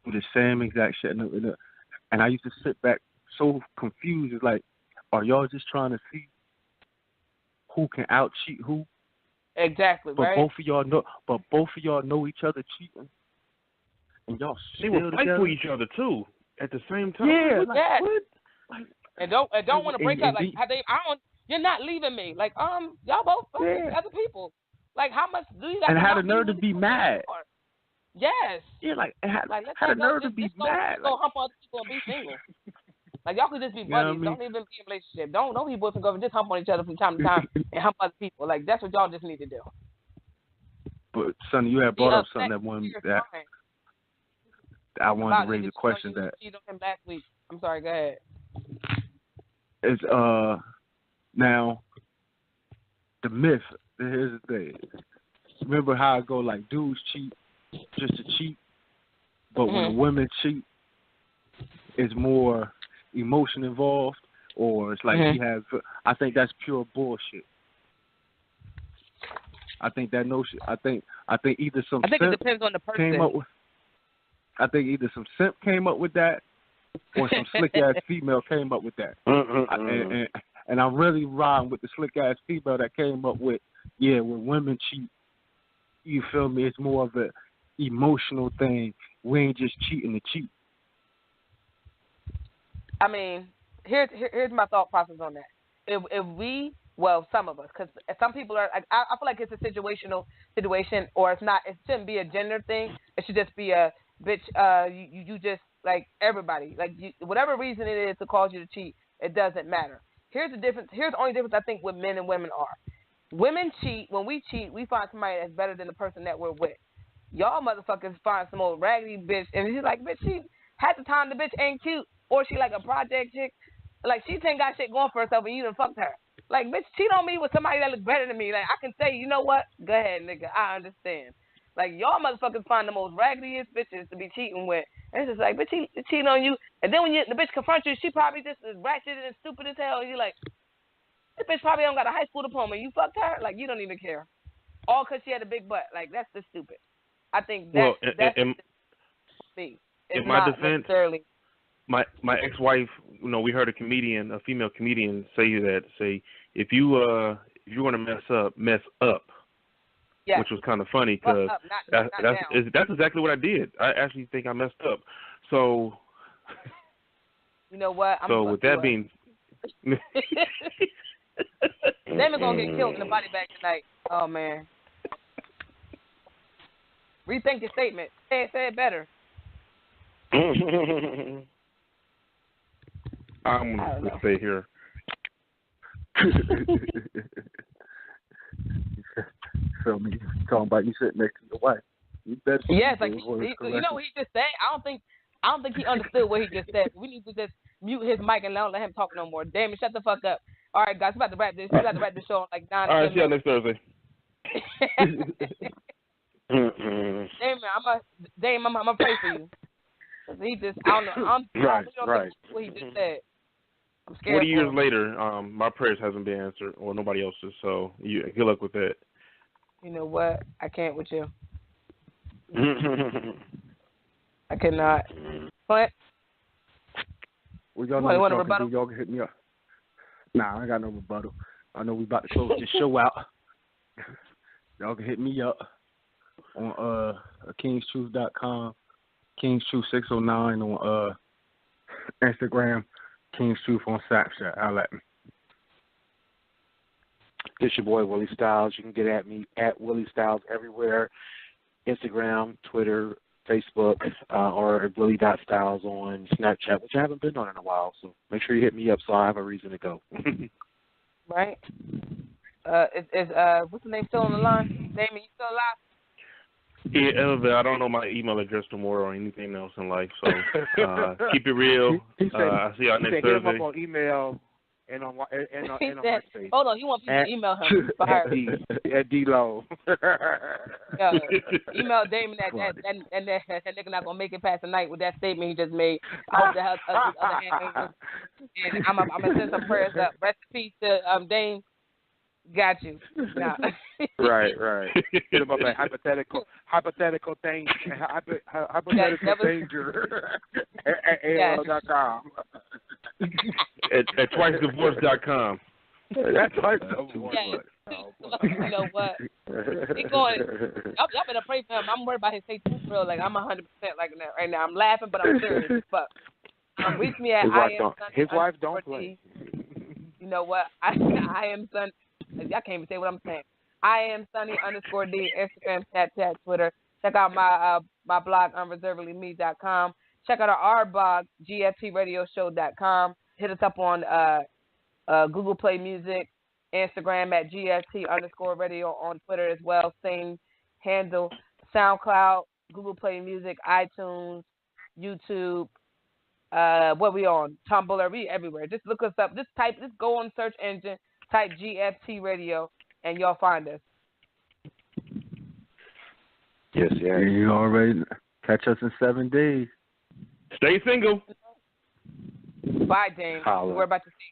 do the same exact shit, and I used to sit back so confused. It's like, are y'all just trying to see who can out cheat who? Exactly. But right. both of y'all know each other cheating, and y'all they would fight for each other too at the same time. Yeah. What? Like, and don't want to break up. Like, you're not leaving me. Like, y'all both other people. Like, how much do you got? And had a nerve to be mad. Yes. Yeah, like, let's had a nerve to be mad. Go hump other people and be single. Like, y'all could just be buddies. Don't even be in a relationship. Don't be boyfriend girlfriend. Just hump on each other from time to time and hump other people. Like, that's what y'all just need to do. But Sonny, you had brought up something that I wanted to raise a question that. You cheated on him last week. I'm sorry. Go ahead. It's now the myth. Here's the thing. Remember how I go, like, dudes cheat just to cheat, but when women cheat, it's more emotion involved, or it's like he has. I think that's pure bullshit. I think that notion. I think either some. I think it depends on the person. I think either some simp came up with that, or some slick ass female came up with that. And I'm really riding with the slick ass female that came up with, when women cheat, you feel me? It's more of a emotional thing. We ain't just cheating to cheat. I mean, here's my thought process on that. If we, some of us, because some people are, I feel like it's a situational situation, or it's not. It shouldn't be a gender thing. It should just be a bitch. You just, like, everybody, like, whatever reason it is to cause you to cheat, it doesn't matter. Here's the difference. Here's the only difference I think with men and women are. Women cheat. When we cheat, we find somebody that's better than the person that we're with. Y'all motherfuckers find some old raggedy bitch, and she's like, bitch, half the time the bitch ain't cute, or she like a project chick. Like, she ain't got shit going for herself, and you done fucked her. Like, bitch, cheat on me with somebody that looks better than me. Like, I can say, you know what? Go ahead, nigga. I understand. Like, y'all motherfuckers find the most raggediest bitches to be cheating with. And it's just like, bitch, he cheating on you. And then when the bitch confronts you, she probably just is ratchet and stupid as hell. And you're like, this bitch probably don't got a high school diploma. You fucked her? Like, you don't even care. All because she had a big butt. Like, that's just stupid. I think that's me. In my defense, my ex-wife, we heard a female comedian say if you want to mess up, yeah. which was kind of funny because that's exactly what I did. I actually think I messed up. So, you know what? With that being, Damon's gonna get killed in the body bag tonight. Oh man. Rethink your statement. Say it better. I'm going to stay here. So me talking about you sitting next to your wife. You better. Yes, like you know what he just said. I don't think he understood what he just said. We need to just mute his mic and don't let him talk no more. Damon, shut the fuck up. All right, guys, we about to wrap this. We got to wrap this show on like 9. All right, see you next Thursday. Damon, I'm gonna pray for you. He just, I don't know. Right. What he just said. I'm scared. 40 years later, my prayers hasn't been answered, or nobody else's. So good luck with that. You know what? I can't with you. I cannot. Clint? Well, y'all know rebuttal? Y'all can hit me up. Nah, I ain't got no rebuttal. I know we about to close this show out. Y'all can hit me up on kingstruth.com, kingstruth609 on Instagram, kingstruth on Snapchat. I'll let me. It's your boy Willie Styles. You can get at me at Willie Styles everywhere: Instagram, Twitter, Facebook, or Willie.Styles on Snapchat, which I haven't been on in a while. So make sure you hit me up so I have a reason to go. Right. Is what's the name still on the line? Damon, you still alive? Yeah, I don't know my email address tomorrow or anything else in life, so keep it real. I'll see y'all next Thursday. Hit him up on email and on MySpace. Hold on, he wants me to email him. At D-Lo. Email Damon that nigga not gonna make it past the night with that statement he just made. I hope that helps other hand. And I'm gonna send some prayers up. Rest in peace to Dame. Got you. Nah. Right. Hit him up at hypothetical danger at AOL.com. at twicedivorce.com. That's twice-divorce. You know what? He's going. Y'all better pray for him. I'm worried about his state for real. Like I'm 100% like that right now. I'm laughing, but I'm serious. Fuck. Reach me at his wife don't play. You know what? I am Sun. I can't even say what I'm saying. I am Sunny _D, Instagram, Snapchat, Twitter. Check out my blog, unreservedlyme.com. Check out our blog, gftradioshow.com. Hit us up on Google Play Music, Instagram at GFT_radio, on Twitter as well. Same handle. SoundCloud, Google Play Music, iTunes, YouTube. What we on? Tumblr, we everywhere. Just look us up. Just go on search engine. Type GFT Radio, and y'all find us. Yes, yeah. You already catch us in 7 days. Stay single. Bye, Dame. We're about to see.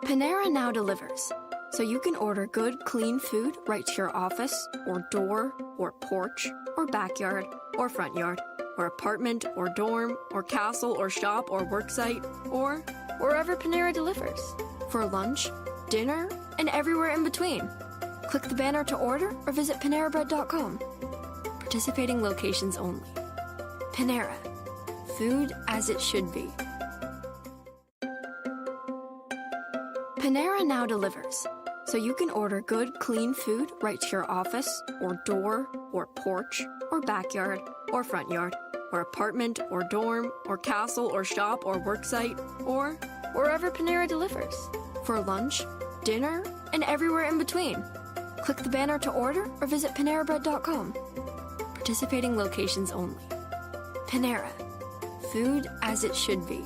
Panera now delivers, so you can order good, clean food right to your office, or door, or porch, or backyard, or front yard, or apartment, or dorm, or castle, or shop, or worksite, or wherever Panera delivers. For lunch, dinner, and everywhere in between. Click the banner to order or visit PaneraBread.com. Participating locations only. Panera. Food as it should be. Panera now delivers, so you can order good, clean food right to your office, or door, or porch, or backyard, or front yard, or apartment, or dorm, or castle, or shop, or worksite, or wherever Panera delivers. For lunch, dinner, and everywhere in between. Click the banner to order or visit PaneraBread.com. Participating locations only. Panera. Food as it should be.